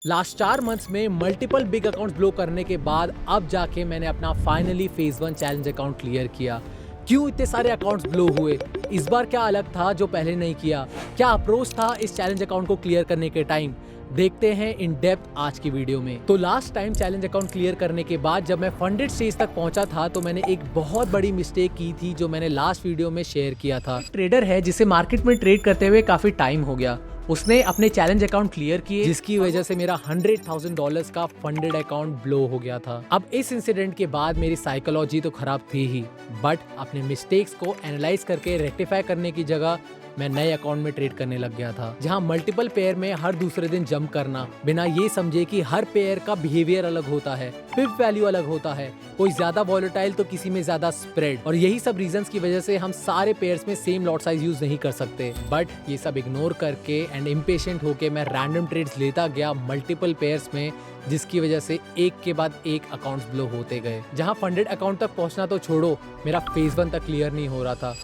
Last 4 months में multiple big accounts blow करने के बाद अब जाके मैंने अपना finally phase 1 challenge account clear किया। क्यों इतने सारे अकाउंट्स ब्लो हुए? इस बार क्या अलग था जो पहले नहीं किया? क्या अप्रोच था इस चैलेंज अकाउंट को क्लियर करने के टाइम? देखते हैं इन डेप्थ आज की वीडियो में। तो last time challenge account clear करने के बाद जब मैं फंडेड स्टेज तक पहुंचा था तो मैंने एक बहुत बड़ी मिस्टेक की थी जो मैंने लास्ट वीडियो में शेयर किया था। ट्रेडर है जिसे मार्केट में ट्रेड करते हुए काफी टाइम हो गया, उसने अपने चैलेंज अकाउंट क्लियर किए जिसकी वजह से मेरा $100,000 का फंडेड अकाउंट ब्लो हो गया था। अब इस इंसिडेंट के बाद मेरी साइकोलॉजी तो खराब थी ही, बट अपने मिस्टेक्स को एनालाइज करके रेक्टिफाई करने की जगह मैं नए अकाउंट में ट्रेड करने लग गया था, जहां मल्टीपल पेयर में हर दूसरे दिन जंप करना बिना ये समझे कि हर पेयर का बिहेवियर अलग होता है, पिप वैल्यू अलग होता है, कोई ज्यादा वॉलेटाइल तो किसी में ज्यादा स्प्रेड, और यही सब रीजंस की वजह से हम सारे पेयर्स में सेम लॉट साइज यूज नहीं कर सकते। बट ये सब इग्नोर करके एंड इम्पेशेंट होके मैं रैंडम ट्रेड्स लेता गया मल्टीपल पेयर्स में, जिसकी वजह से एक के बाद एक अकाउंट्स ब्लो होते गए। जहां फंडेड अकाउंट तक पहुंचना तो छोड़ो, मेरा फेज 1 तक क्लियर नहीं हो रहा था।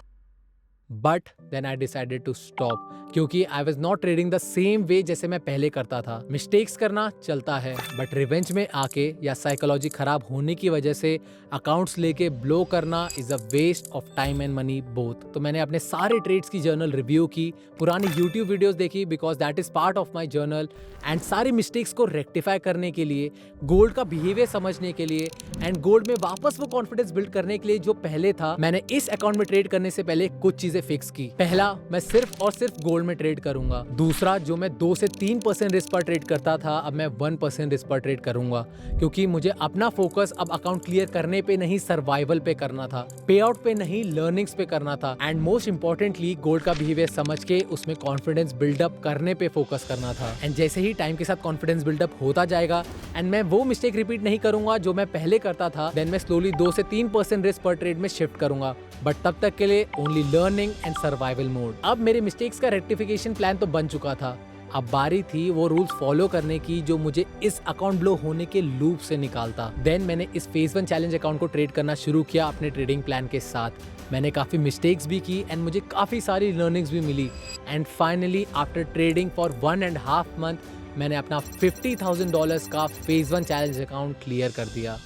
But then I decided to stop, क्योंकि I was not trading the same way जैसे मैं पहले करता था। मिस्टेक्स करना चलता है, बट रिवेंज में आके या साइकोलॉजी खराब होने की वजह से अकाउंट्स लेके ब्लो करना is a waste of time and money both. तो मैंने अपने सारे ट्रेड्स की जर्नल रिव्यू की, पुरानी यूट्यूब वीडियोस देखी because that is part of my journal, and सारी मिस्टेक्स को रेक्टिफाई करने के लिए, गोल्ड का बिहेवियर समझने के लिए, एंड गोल्ड में वापस वो कॉन्फिडेंस बिल्ड करने के लिए जो पहले था, मैंने इस अकाउंट में ट्रेड करने से पहले कुछ चीजें फिक्स की। पहला, मैं सिर्फ और सिर्फ गोल्ड में ट्रेड करूंगा। दूसरा, जो मैं 2 से 3% रिस्क पर ट्रेड करता था, अब मैं 1% रिस्क पर ट्रेड करूंगा, क्योंकि मुझे अपना फोकस अब अकाउंट क्लियर करने पे नहीं, सर्वाइवल पे करना था, पे आउट पे नहीं, लर्निंग्स पे करना था, एंड मोस्ट इंपॉर्टेंटली गोल्ड का बिहेवियर समझ के उसमें कॉन्फिडेंस बिल्डअप करने पे फोकस करना था। एंड जैसे ही टाइम के साथ कॉन्फिडेंस बिल्डअप होता जाएगा एंड मैं वो मिस्टेक रिपीट नहीं करूंगा जो मैं पहले करता था, देन मैं स्लोली 2 से 3% रिस्क पर ट्रेड में शिफ्ट करूंगा, बट तब तक के लिए only learning and survival mode. अब मेरे मिस्टेक्स का रेक्टिफिकेशन प्लान तो बन चुका था, अब बारी थी वो रूल्स फॉलो करने की जो मुझे इस अकाउंट ब्लो होने के लूप से निकालता। देन मैंने इस फेज 1 चैलेंज अकाउंट को ट्रेड करना शुरू किया अपने ट्रेडिंग प्लान के साथ। मैंने काफी मिस्टेक्स भी की एंड मुझे काफी सारी लर्निंग्स भी मिली, and finally after trading for 1.5 month मैंने अपना $50,000 का फेज 1 चैलेंज अकाउंट क्लियर कर दिया।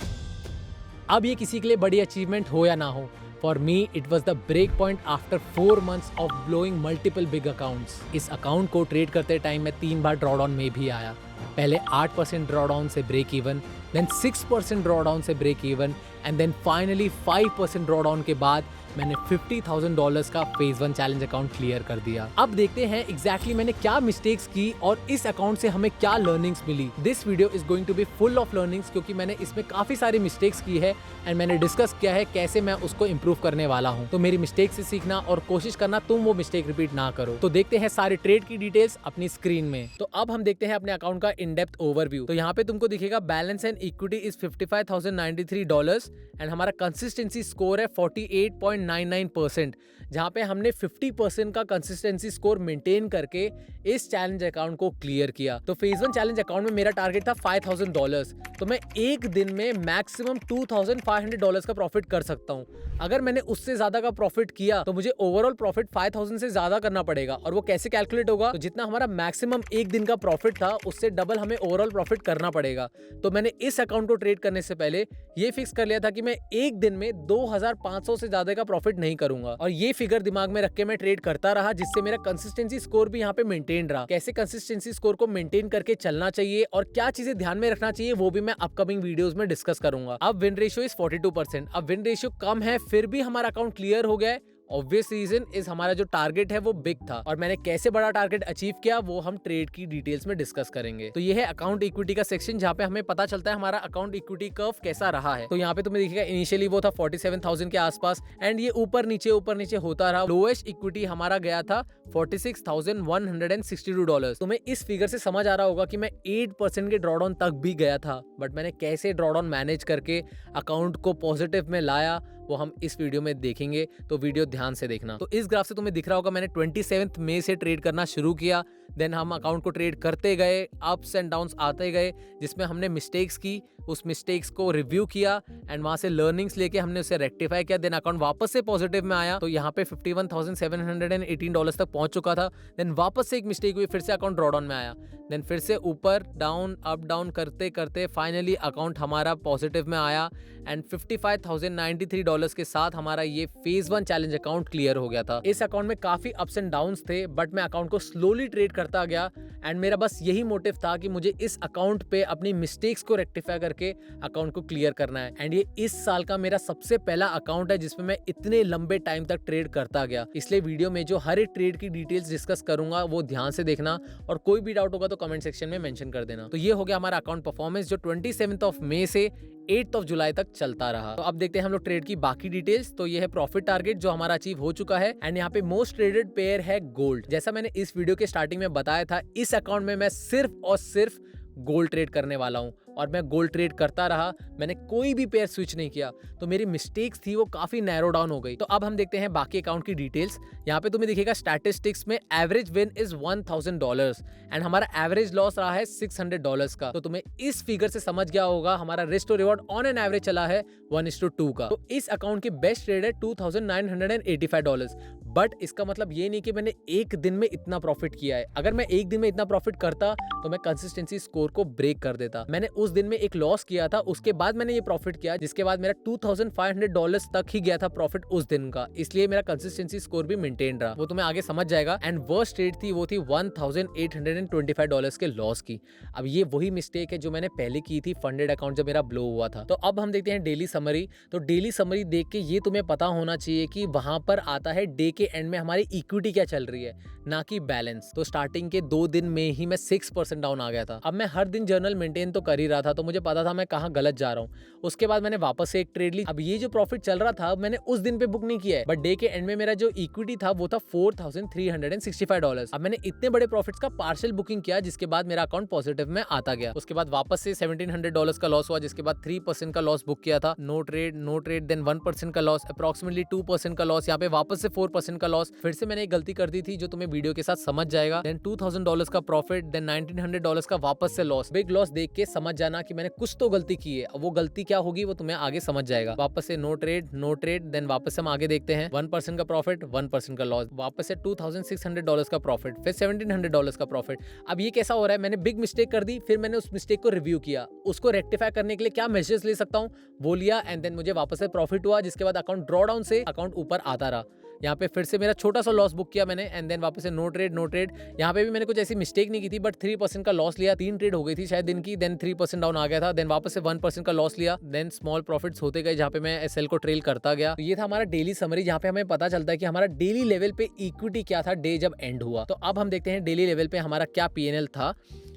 अब ये किसी के लिए बड़ी अचीवमेंट हो या ना हो, For me, it was the break point after 4 months of blowing multiple big accounts. इस अकाउंट को ट्रेड करते टाइम मैं 3 बार ड्रॉडाउन में भी आया। पहले 8% ड्रॉडाउन से ब्रेक इवन, देन 6% ड्रॉडाउन से break even, and then finally 5% drawdown के बाद मैंने $50,000 का फेज 1 चैलेंज अकाउंट क्लियर कर दिया। अब देखते हैं एग्जैक्टली मैंने क्या मिस्टेक्स की और इस अकाउंट से हमें क्या लर्निंग्स मिली। This video is going to be full of learnings, क्योंकि मैंने इसमें काफी सारी मिस्टेक्स की है एंड मैंने डिस्कस किया है कैसे मैं उसको इंप्रूव करने वाला हूँ। तो मेरी मिस्टेक से सीखना और कोशिश करना तुम वो मिस्टेक रिपीट ना करो। तो देखते हैं सारे ट्रेड की डिटेल्स अपनी स्क्रीन में। तो अब हम देखते हैं अपने अकाउंट का इन डेप्थ ओवरव्यू। तो यहाँ पे तुमको दिखेगा balance and equity is $55,093 and हमारा कंसिस्टेंसी स्कोर है 48.99%, जहां पे हमने 50% का कंसिस्टेंसी स्कोर मेंटेन करके इस चैलेंज अकाउंट को क्लियर किया। तो फेज 1 चैलेंज अकाउंट में मेरा टारगेट था $5,000, तो मैं एक दिन में मैक्सिमम $2,500 का प्रॉफिट कर सकता हूं। अगर मैंने उससे ज्यादा का प्रॉफिट किया तो मुझे ओवरऑल प्रॉफिट 5,000 से ज्यादा करना पड़ेगा, और वो कैसे कैलकुलेट होगा? तो जितना हमारा मैक्सिमम एक दिन का प्रॉफिट था उससे डबल हमें ओवरऑल प्रॉफिट करना पड़ेगा। तो मैंने इस अकाउंट को ट्रेड करने से पहले ये फिक्स कर लिया था कि मैं एक दिन में 2,500 से ज्यादा का प्रॉफिट नहीं करूंगा, और ये फिगर दिमाग में रख के मैं ट्रेड करता रहा, जिससे मेरा कंसिस्टेंसी स्कोर भी यहाँ पे मेंटेन रहा। कैसे कंसिस्टेंसी स्कोर को मेंटेन करके चलना चाहिए और क्या चीजें ध्यान में रखना चाहिए वो भी मैं अपकमिंग वीडियोस में डिस्कस करूंगा। अब विन रेशियो इज 42%। अब विन रेशियो कम है फिर भी हमारा अकाउंट क्लियर हो गया है। ऑब्वियस रीजन इज हमारा जो टारगेट है वो बिग था, और मैंने कैसे बड़ा टारगेट अचीव किया वो हम ट्रेड की डिटेल्स में डिस्कस करेंगे। तो ये है अकाउंट इक्विटी का सेक्शन, जहाँ पे हमें पता चलता है हमारा अकाउंट इक्विटी कर्व कैसा रहा है। तो यहाँ पे तुम्हें दिखेगा इनिशियली वो था 47,000 के आसपास, एंड ये ऊपर नीचे होता रहा। लोएस्ट इक्विटी हमारा गया था $46,162। तुम्हें इस फिगर से समझ आ रहा होगा कि मैं 8% के ड्रॉडाउन तक भी गया था, बट मैंने कैसे ड्रॉडाउन मैनेज करके अकाउंट को पॉजिटिव में लाया वो हम इस वीडियो में देखेंगे, तो वीडियो ध्यान से देखना। तो इस ग्राफ से तुम्हें दिख रहा होगा मैंने 27 मई से ट्रेड करना शुरू किया, देन हम अकाउंट को ट्रेड करते गए, अप्स एंड डाउन्स आते गए, जिसमें हमने मिस्टेक्स की, उस मिस्टेक्स को रिव्यू किया एंड वहां से लर्निंग्स लेके हमने उसे रेक्टिफाई किया। देन अकाउंट वापस से पॉजिटिव में आया, तो यहाँ पे $51,718 तक पहुंच चुका था। देन वापस से एक मिस्टेक हुई, फिर से अकाउंट ड्रॉडाउन में आया। देन फिर से ऊपर डाउन अप डाउन करते करते फाइनली अकाउंट हमारा पॉजिटिव में आया एंड $55,093 के साथ हमारा ये फेज 1 चैलेंज अकाउंट क्लियर हो गया था। इस अकाउंट में काफी अप्स एंड डाउन्स थे, बट मैं अकाउंट को स्लोली ट्रेड करता गया एंड मेरा बस यही मोटिव था कि मुझे इस अकाउंट पे अपनी मिस्टेक्स को रेक्टिफाई करके अकाउंट को क्लियर करना है। एंड ये इस साल का मेरा सबसे पहला अकाउंट है जिसमें मैं इतने लंबे टाइम तक ट्रेड करता गया। इसलिए वीडियो में जो हर एक ट्रेड की डिटेल्स डिस्कस करूंगा वो ध्यान से देखना, और कोई भी डाउट होगा तो कमेंट सेक्शन में मेंशन कर देना। तो ये हो गया हमारा अकाउंट परफॉर्मेंस जो 27 मई से 8 जुलाई तक चलता रहा। तो अब देखते हैं हम लोग ट्रेड की बाकी डिटेल्स। तो ये है प्रॉफिट टारगेट जो हमारा अचीव हो चुका है एंड यहाँ पे मोस्ट ट्रेडेड पेयर है गोल्ड। जैसा मैंने इस वीडियो के स्टार्टिंग में बताया था, इस अकाउंट में मैं सिर्फ और सिर्फ गोल्ड ट्रेड करने वाला हूं और मैं गोल्ड ट्रेड करता रहा। मैंने कोई भी पेयर स्विच नहीं किया, तो मेरी मिस्टेक्स थी वो काफी नैरो डाउन हो गई। तो अब हम देखते हैं बाकी अकाउंट की डिटेल्स। यहाँ पे तुम्हें दिखेगा स्टैटिस्टिक्स में एवरेज विन इज $1,000 एंड हमारा एवरेज लॉस रहा है $600 का। तो तुम्हें इस फिगर से समझ गया होगा हमारा risk to reward on an average चला है 1:2 का। तो इस अकाउंट की बेस्ट ट्रेड है $2,985, बट इसका मतलब ये नहीं कि मैंने एक दिन में इतना प्रॉफिट किया है। अगर मैं एक दिन में इतना प्रॉफिट करता तो मैं कंसिस्टेंसी स्कोर को ब्रेक कर देता। मैंने उस दिन में एक लॉस किया था, उसके बाद मैंने ये प्रॉफिट किया, जिसके बाद मेरा $2,500 तक ही गया था प्रॉफिट उस दिन का। इसलिए मेरा कंसिस्टेंसी स्कोर भी मेंटेन रहा, वो तुम्हें आगे समझ जाएगा। एंड वर्स्ट ट्रेड थी वो थी $1,825 के लॉस की। अब ये वही मिस्टेक है जो मैंने पहले की थी फंडेड अकाउंट जब मेरा ब्लो हुआ था। तो अब हम देखते हैं डेली समरी। तो डेली समरी देख के ये तुम्हें पता होना चाहिए कि वहां पर आता है डे के एंड में हमारी इक्विटी क्या चल रही है, ना कि बैलेंस। तो स्टार्टिंग के 2 दिन में ही मैं 6% डाउन आ गया था। अब मैं हर दिन जर्नल मेंटेन तो कर ही रहा था, तो मुझे पता था मैं कहाँ गलत जा रहा हूँ। उसके बाद मैंने वापस से एक ट्रेड ली। अब ये जो प्रॉफिट चल रहा था मैंने उस दिन पे बुक नहीं किया है, बट डे के एंड में मेरा जो इक्विटी था वो था $4,365। अब मैंने इतने बड़े प्रॉफिट्स का पार्शियल बुकिंग किया, जिसके बाद मेरा अकाउंट पॉजिटिव में आता गया। उसके बाद वापस से $1,700 का लॉस हुआ, जिसके बाद 3% का लॉस बुक किया था। नो ट्रेड देन 1% का लॉस, अप्रॉक्सिमेटली 2% का लॉस, यहाँ पे वापस से 4% का लॉस। फिर से मैंने एक गलती कर दी थी जो तुम्हें वीडियो के साथ समझ जाएगा। देन $2,000 का प्रॉफिट, देन $1,900 का वापस से लॉस। बिग लॉस देख के समझ जाना कि मैंने कुछ तो गलती की है। वो गलती क्या होगी वो तुम्हें आगे समझ जाएगा। वापस से नो ट्रेड देन वापस से हम आगे देखते हैं 1% का प्रॉफिट, 1% का लॉस, वापस से $2,600 का प्रॉफिट, फिर $1,700 का प्रॉफिट। अब ये कैसा हो रहा है, मैंने बिग मिस्टेक कर दी, फिर मैंने उस मिस्टेक को रिव्यू किया, उसको रेक्टिफाई करने के लिए क्या मेजर्स ले सकता हूँ वो लिया, एंड देन मुझे वापस से प्रॉफिट हुआ, जिसके बाद अकाउंट ड्रॉ डाउन से अकाउंट ऊपर आता रहा। यहाँ पे फिर से मेरा छोटा सा लॉस बुक किया मैंने, एंड देन वापस से नो ट्रेड। यहाँ पे भी मैंने कुछ ऐसी मिस्टेक नहीं की थी, बट 3% का लॉस लिया। 3 ट्रेड हो गई थी शायद दिन की, देन 3% डाउन आ गया था। देन वापस से 1% का लॉस लिया, देन स्मॉल प्रॉफिट्स होते गए जहाँ पे मैं एसएल को ट्रेल करता गया। तो ये था हमारा डेली समरी, जहाँ पे हमें पता चलता है कि हमारा डेली लेवल पे इक्विटी क्या था डे जब एंड हुआ। तो अब हम देखते हैं डेली लेवल पे हमारा क्या पीएनएल था।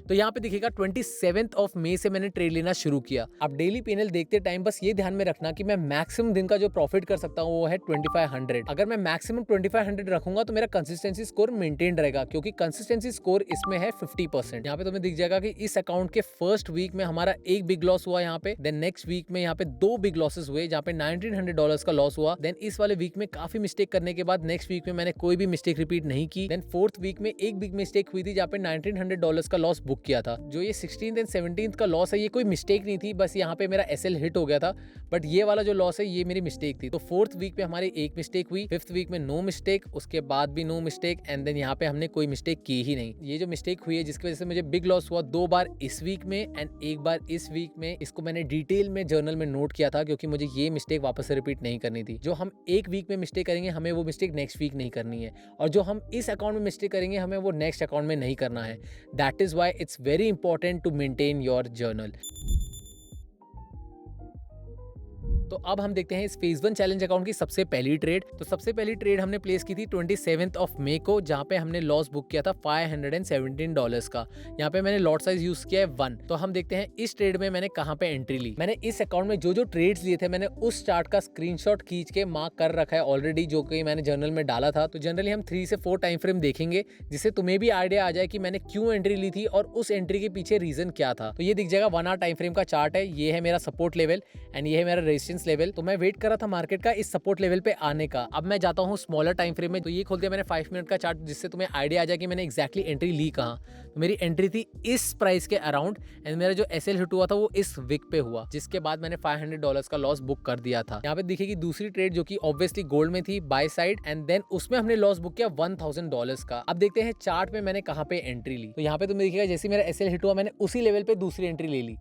तो यहाँ पे दिखेगा 27 मई से मैंने ट्रेड लेना शुरू किया। अब डेली पीएनएल देखते टाइम बस ये ध्यान में रखना कि मैं मैक्सिमम दिन का जो प्रॉफिट कर सकता हूँ वो है 2500। अगर मैं मैक्सिमम 2500 रखूंगा तो मेरा कंसिस्टेंसी स्कोर मेंटेन रहेगा, क्योंकि कंसिस्टेंसी स्कोर इसमें है 50%। यहाँ पे तुम्हें दिख जाएगा कि इस अकाउंट के फर्स्ट वीक में हमारा एक बिग लॉस हुआ यहाँ पे, देन नेक्स्ट वीक में यहाँ पे 2 बिग लॉसेस हुए जहाँ पे $1,900 का लॉस हुआ। देन इस वाले वीक में काफी मिस्टेक करने के बाद नेक्स्ट वीक में मैंने कोई भी मिस्टेक रिपीट नहीं की। देन 4th वीक में एक बिग मिस्टेक हुई थी जहाँ पे $1,900 का लॉस बुक किया था। जो ये 16th एंड 17th का लॉस है ये कोई मिस्टेक नहीं थी, बस यहाँ पे मेरा एसएल हिट हो गया था, बट ये वाला जो लॉस है ये मेरी मिस्टेक थी। तो 4th वीक पे हमारी एक मिस्टेक हुई, 5th वीक में नो मिस्टेक, उसके बाद भी नो मिस्टेक, एंड देन यहाँ पे हमने कोई मिस्टेक की ही नहीं। ये जो मिस्टेक हुई है जिसकी वजह से मुझे बिग लॉस हुआ 2 बार इस वीक में एंड 1 बार इस वीक में, इसको मैंने डिटेल में जर्नल में नोट किया था क्योंकि मुझे ये मिस्टेक वापस से रिपीट नहीं करनी थी। जो हम एक वीक में मिस्टेक करेंगे हमें वो मिस्टेक नेक्स्ट वीक नहीं करनी है, और जो हम इस अकाउंट में मिस्टेक करेंगे हमें वो नेक्स्ट अकाउंट में नहीं करना है। That is why it's very important to maintain your journal. तो अब हम देखते हैं इस फेज 1 चैलेंज अकाउंट की सबसे पहली ट्रेड। तो सबसे पहली ट्रेड हमने प्लेस की थी 27 मई को, जहां पे हमने लॉस बुक किया था $517 का। यहाँ पे मैंने लॉट साइज यूज किया है 1। तो हम देखते हैं इस ट्रेड में मैंने कहां पे एंट्री ली। मैंने इस अकाउंट में जो ट्रेड्स लिए थे मैंने उस चार्ट का स्क्रीनशॉट खींच के मार्क कर रखा है ऑलरेडी, जो कि मैंने जर्नल में डाला था। तो जनरली हम 3 से 4 टाइम फ्रेम देखेंगे, जिससे तुम्हें भी आइडिया आ जाए कि मैंने क्यों एंट्री ली थी और उस एंट्री के पीछे रीजन क्या था। तो ये दिख जाएगा 1 आवर टाइम फ्रेम का चार्ट है, ये है मेरा सपोर्ट लेवल एंड ये है मेरा रेजिस्टेंस पेशेंस लेवल। तो मैं वेट कर रहा था मार्केट का इस सपोर्ट लेवल पे आने का। अब मैं जाता हूँ स्मॉलर टाइम फ्रेम में, तो ये खोल दिया मैंने 5 मिनट का चार्ट, जिससे तुम्हें आइडिया आ जाए कि मैंने एक्जैक्टली एंट्री ली कहाँ। तो मेरी एंट्री थी इस प्राइस के अराउंड एंड मेरा जो एसएल हिट हुआ था वो इस विक पे हुआ, जिसके बाद मैंने $500 का लॉस बुक कर दिया था। यहाँ पे दिखेगी दूसरी ट्रेड जो कि ऑब्वियसली गोल्ड में थी बाय साइड, एंड देन उसमें हमने लॉस बुक किया $1000 का। अब देखते हैं चार्ट में मैंने कहाँ पे एंट्री ली। तो यहाँ पे तुम्हें दिखेगा जैसे मेरा एसएल हिट हुआ मैंने उसी लेवल पे दूसरी एंट्री ले ली।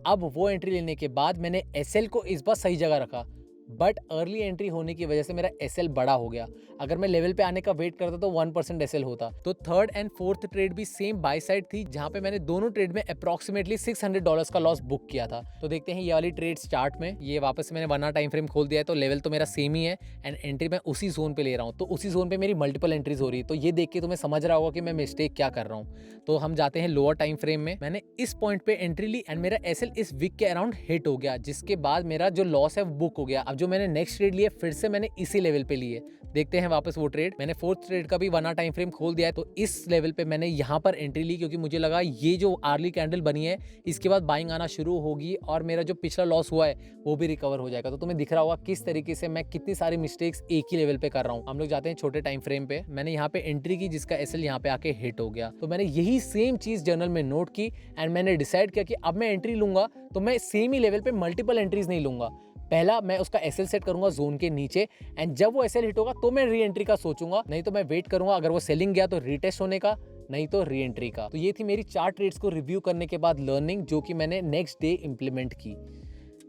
अब वो एंट्री लेने के बाद मैंने एसएल को इस बार सही जगह रखा, बट अर्ली एंट्री होने की वजह से मेरा एसएल बड़ा हो गया। अगर मैं लेवल पे आने का वेट करता तो 1% एसएल होता। तो थर्ड एंड फोर्थ ट्रेड भी सेम बाय साइड थी, जहां पे मैंने दोनों ट्रेड में अप्रोक्सीमेटली $600 का लॉस बुक किया था। तो देखते हैं ये वाली ट्रेड चार्ट में, ये वापस से मैंने 1 आवर टाइम फ्रेम खोल दिया है, तो लेवल तो मेरा सेम ही है एंड एंट्री मैं उसी जोन पे ले रहा हूँ। तो उसी जोन पे मेरी मल्टीपल एंट्रीज हो रही है। तो ये देख के तुम्हें समझ रहा होगा कि मैं मिस्टेक क्या कर रहा हूँ। तो हम जाते हैं लोअर टाइम फ्रेम में। मैंने इस पॉइंट पे एंट्री ली एंड मेरा एसएल इस विक के अराउंड हिट हो गया, जिसके बाद मेरा जो लॉस है वो बुक हो गया। अब जो मैंने नेक्स्ट ट्रेड लिए फिर से मैंने इसी लेवल पे लिए। देखते हैं वापस वो ट्रेड। मैंने फोर्थ ट्रेड का भी 1 आवर टाइम फ्रेम खोल दिया है। तो इस लेवल पे मैंने यहाँ पर एंट्री ली, क्योंकि मुझे लगा ये जो अर्ली कैंडल बनी है इसके बाद बाइंग आना शुरू होगी और मेरा जो पिछला लॉस हुआ है वो भी रिकवर हो जाएगा। तो तुम्हें दिख रहा होगा किस तरीके से मैं कितनी सारी मिस्टेक्स एक ही लेवल पे कर रहा हूँ। हम लोग जाते हैं छोटे टाइम फ्रेम पे। मैंने यहाँ पे एंट्री की जिसका एसएल यहाँ पे आके हिट हो गया। तो मैंने यही सेम चीज जर्नल में नोट की एंड मैंने डिसाइड किया कि अब मैं एंट्री लूंगा तो मैं सेम ही लेवल पे मल्टीपल एंट्रीज नहीं लूंगा। पहला मैं उसका एसएल सेट करूंगा जोन के नीचे एंड जब वो एसएल हिट होगा तो मैं री एंट्री का सोचूंगा, नहीं तो मैं वेट करूंगा। अगर वो सेलिंग गया तो रीटेस्ट होने का, नहीं तो री एंट्री का। तो ये थी मेरी 4 ट्रेड्स को रिव्यू करने के बाद लर्निंग, जो कि मैंने नेक्स्ट डे इंप्लीमेंट की।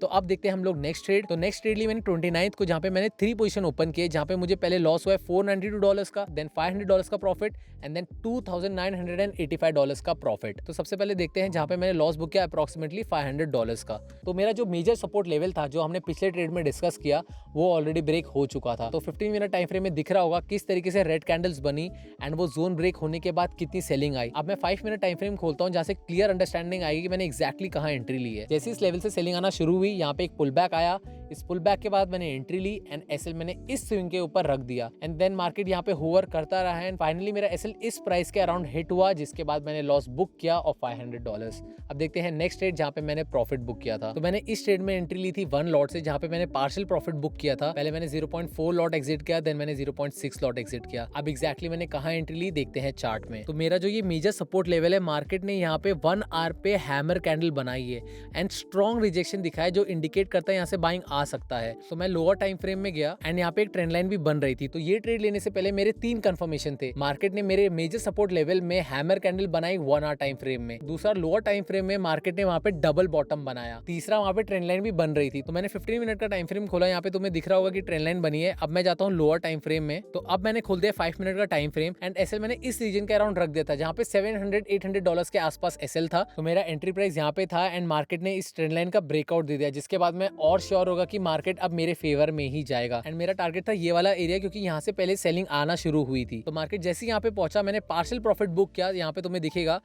तो अब देखते हैं हम लोग नेक्स्ट ट्रेड। तो नेक्स्ट ट्रेड ली मैंने 29th को, जहां पे मैंने 3 पोजीशन ओपन किए, जहां पे मुझे पहले लॉस हुआ है $492 का, देन $500 का प्रॉफिट एंड देन $2985 का प्रॉफिट। तो सबसे पहले देखते हैं जहां पे मैंने लॉस बुक किया अप्रोक्सीमेटली $500 का। तो मेरा जो मेजर सपोर्ट लेवल था जो हमने पिछले ट्रेड में डिस्कस किया वो ऑलरेडी ब्रेक हो चुका था। तो 15 मिनट टाइम फ्रेम में दिख रहा होगा किस तरीके से रेड कैंडल्स बनी एंड वो जोन ब्रेक होने के बाद कितनी सेलिंग आई। अब मैं 5 मिनट टाइम फ्रेम खोलता हूँ, जहां से क्लियर अंडरस्टैंडिंग आएगी कि मैंने एक्जैक्टली कहाँ एंट्री ली है। जैसे इस लेवल से सेलिंग आना शुरू हुई, यहाँ पे एक पुल बैक आया, इस पुल बैक के बाद मैंने एंट्री ली एंड एसएल मैंने इस स्विंग के ऊपर रख दिया एंड देन मार्केट यहाँ पे होवर करता रहा एंड फाइनली मेरा एसएल इस प्राइस के अराउंड हिट हुआ, जिसके बाद मैंने लॉस बुक किया ऑफ $500। अब देखते हैं नेक्स्ट ट्रेड जहाँ पे मैंने प्रॉफिट बुक किया था। तो मैंने इस ट्रेड में एंट्री ली थी 1 लॉट से, जहाँ पे मैंने पार्शियल प्रॉफिट बुक किया था। पहले मैंने 0.4 लॉट एग्जिट किया, देन मैंने 0.6 लॉट एग्जिट किया। अब एक्जैक्टली मैंने कहाँ एंट्री ली देखते हैं चार्ट में। तो मेरा जो ये मेजर सपोर्ट लेवल है, मार्केट ने यहाँ पे 1 आवर पे हैमर कैंडल बनाई है एंड स्ट्रॉन्ग रिजेक्शन दिखाया, जो इंडिकेट करता है यहाँ से बाइंग आ सकता है। तो मैं लोअर टाइम फ्रेम में गया एंड यहाँ पे एक ट्रेंड लाइन भी बन रही थी। तो ये ट्रेड लेने से पहले मेरे 3 कंफर्मेशन थे। मार्केट ने मेरे मेजर सपोर्ट लेवल में हैमर कैंडल बनाई 1 आवर टाइम फ्रेम में, दूसरा लोअर टाइम फ्रेम में मार्केट ने वहाँ पे डबल बॉटम बनाया, तीसरा वहाँ पे ट्रेंड लाइन भी बन रही थी। तो मैंने 15 मिनट का टाइम फ्रेम खोला, यहाँ पे तुम्हें दिख रहा होगा कि ट्रेंड लाइन बनी है। अब मैं जाता हूँ लोअर टाइम फ्रेम में। तो अब मैंने खोल दिया 5 मिनट का टाइम फ्रेम एंड एसएल मैंने इस रीजन के अराउंड रख दिया था, जहाँ पे $700-800 के आसपास एसएल था। तो मेरा एंट्री प्राइस यहाँ पे था एंड मार्केट ने इस ट्रेंड लाइन का ब्रेकआउट दे दिया, जिसके बाद मैं और श्योर होगा कि मार्केट अब मेरे फेवर में ही जाएगा एंड मेरा टारगेट था ये वाला एरिया, क्योंकि यहाँ से पहले सेलिंग आना शुरू हुई थी। तो मार्केट जैसे यहाँ पे पहुंचा मैंने पार्शियल प्रॉफिट बुक किया, यहाँ पे तुम्हें दिखेगा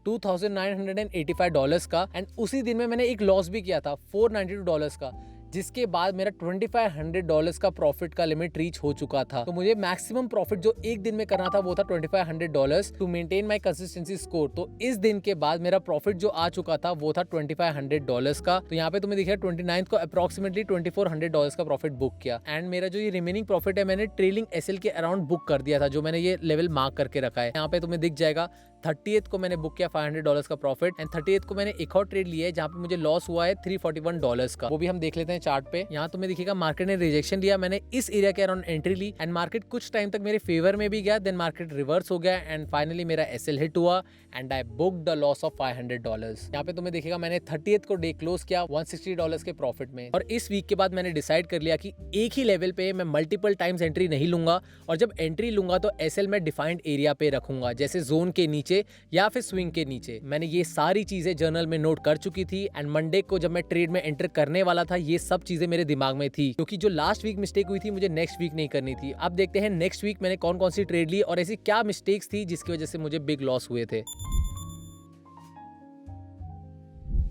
$2985 का एंड उसी दिन में मैंने एक लॉस भी किया था $492 का, जिसके बाद मेरा $2500 का प्रॉफिट का लिमिट रीच हो चुका था। तो मुझे मैक्सिमम प्रॉफिट जो एक दिन में करना था वो था $2500 to maintain my consistency score. तो इस दिन के बाद मेरा प्रॉफिट जो आ चुका था वो था $2500 का। तो यहाँ पे तुम्हें दिखेगा 29th को अप्रोक्सीमेटली $2400 का प्रॉफिट बुक किया एंड मेरा जो ये रिमेनिंग प्रॉफिट है मैंने ट्रेलिंग एसएल के अराउंड बुक कर दिया था, जो मैंने ये लेवल मार्क करके रखा है। यहाँ पे तुम्हें दिख जाएगा 30th को मैंने बुक किया $500 का प्रॉफिट एंड 30th को मैंने एक और ट्रेड लिया है जहाँ पे मुझे लॉस हुआ है $341 का, वो भी हम देख लेते हैं चार्ट पे। यहाँ तुम्हें दिखेगा मार्केट ने रिजेक्शन लिया, मैंने इस एरिया के अराउंड एंट्री ली एंड मार्केट कुछ टाइम तक मेरे फेवर में भी गया, देन मार्केट रिवर्स हो गया एंड फाइनली मेरा एसएल हिट हुआ and I booked the loss of $500। यहाँ पे तुम्हें दिखेगा मैंने 30th को डे क्लोज किया $160 के प्रॉफिट में। और इस वीक के बाद मैंने डिसाइड कर लिया कि एक ही लेवल पे मैं मल्टीपल टाइम्स एंट्री नहीं लूंगा, और जब एंट्री लूंगा तो एसएल में डिफाइंड एरिया पे रखूंगा, जैसे जोन के नीचे या फिर स्विंग के नीचे। मैंने ये सारी चीजें जर्नल में नोट कर चुकी थी एंड मंडे को जब मैं ट्रेड में एंटर करने वाला था ये सब चीजें मेरे दिमाग में थी, क्योंकि जो लास्ट वीक मिस्टेक हुई थी मुझे नेक्स्ट वीक नहीं करनी थी। अब देखते हैं नेक्स्ट वीक मैंने कौन कौन सी ट्रेड ली और ऐसी क्या मिस्टेक्स थी जिसकी वजह से मुझे बिग लॉस हुए थे।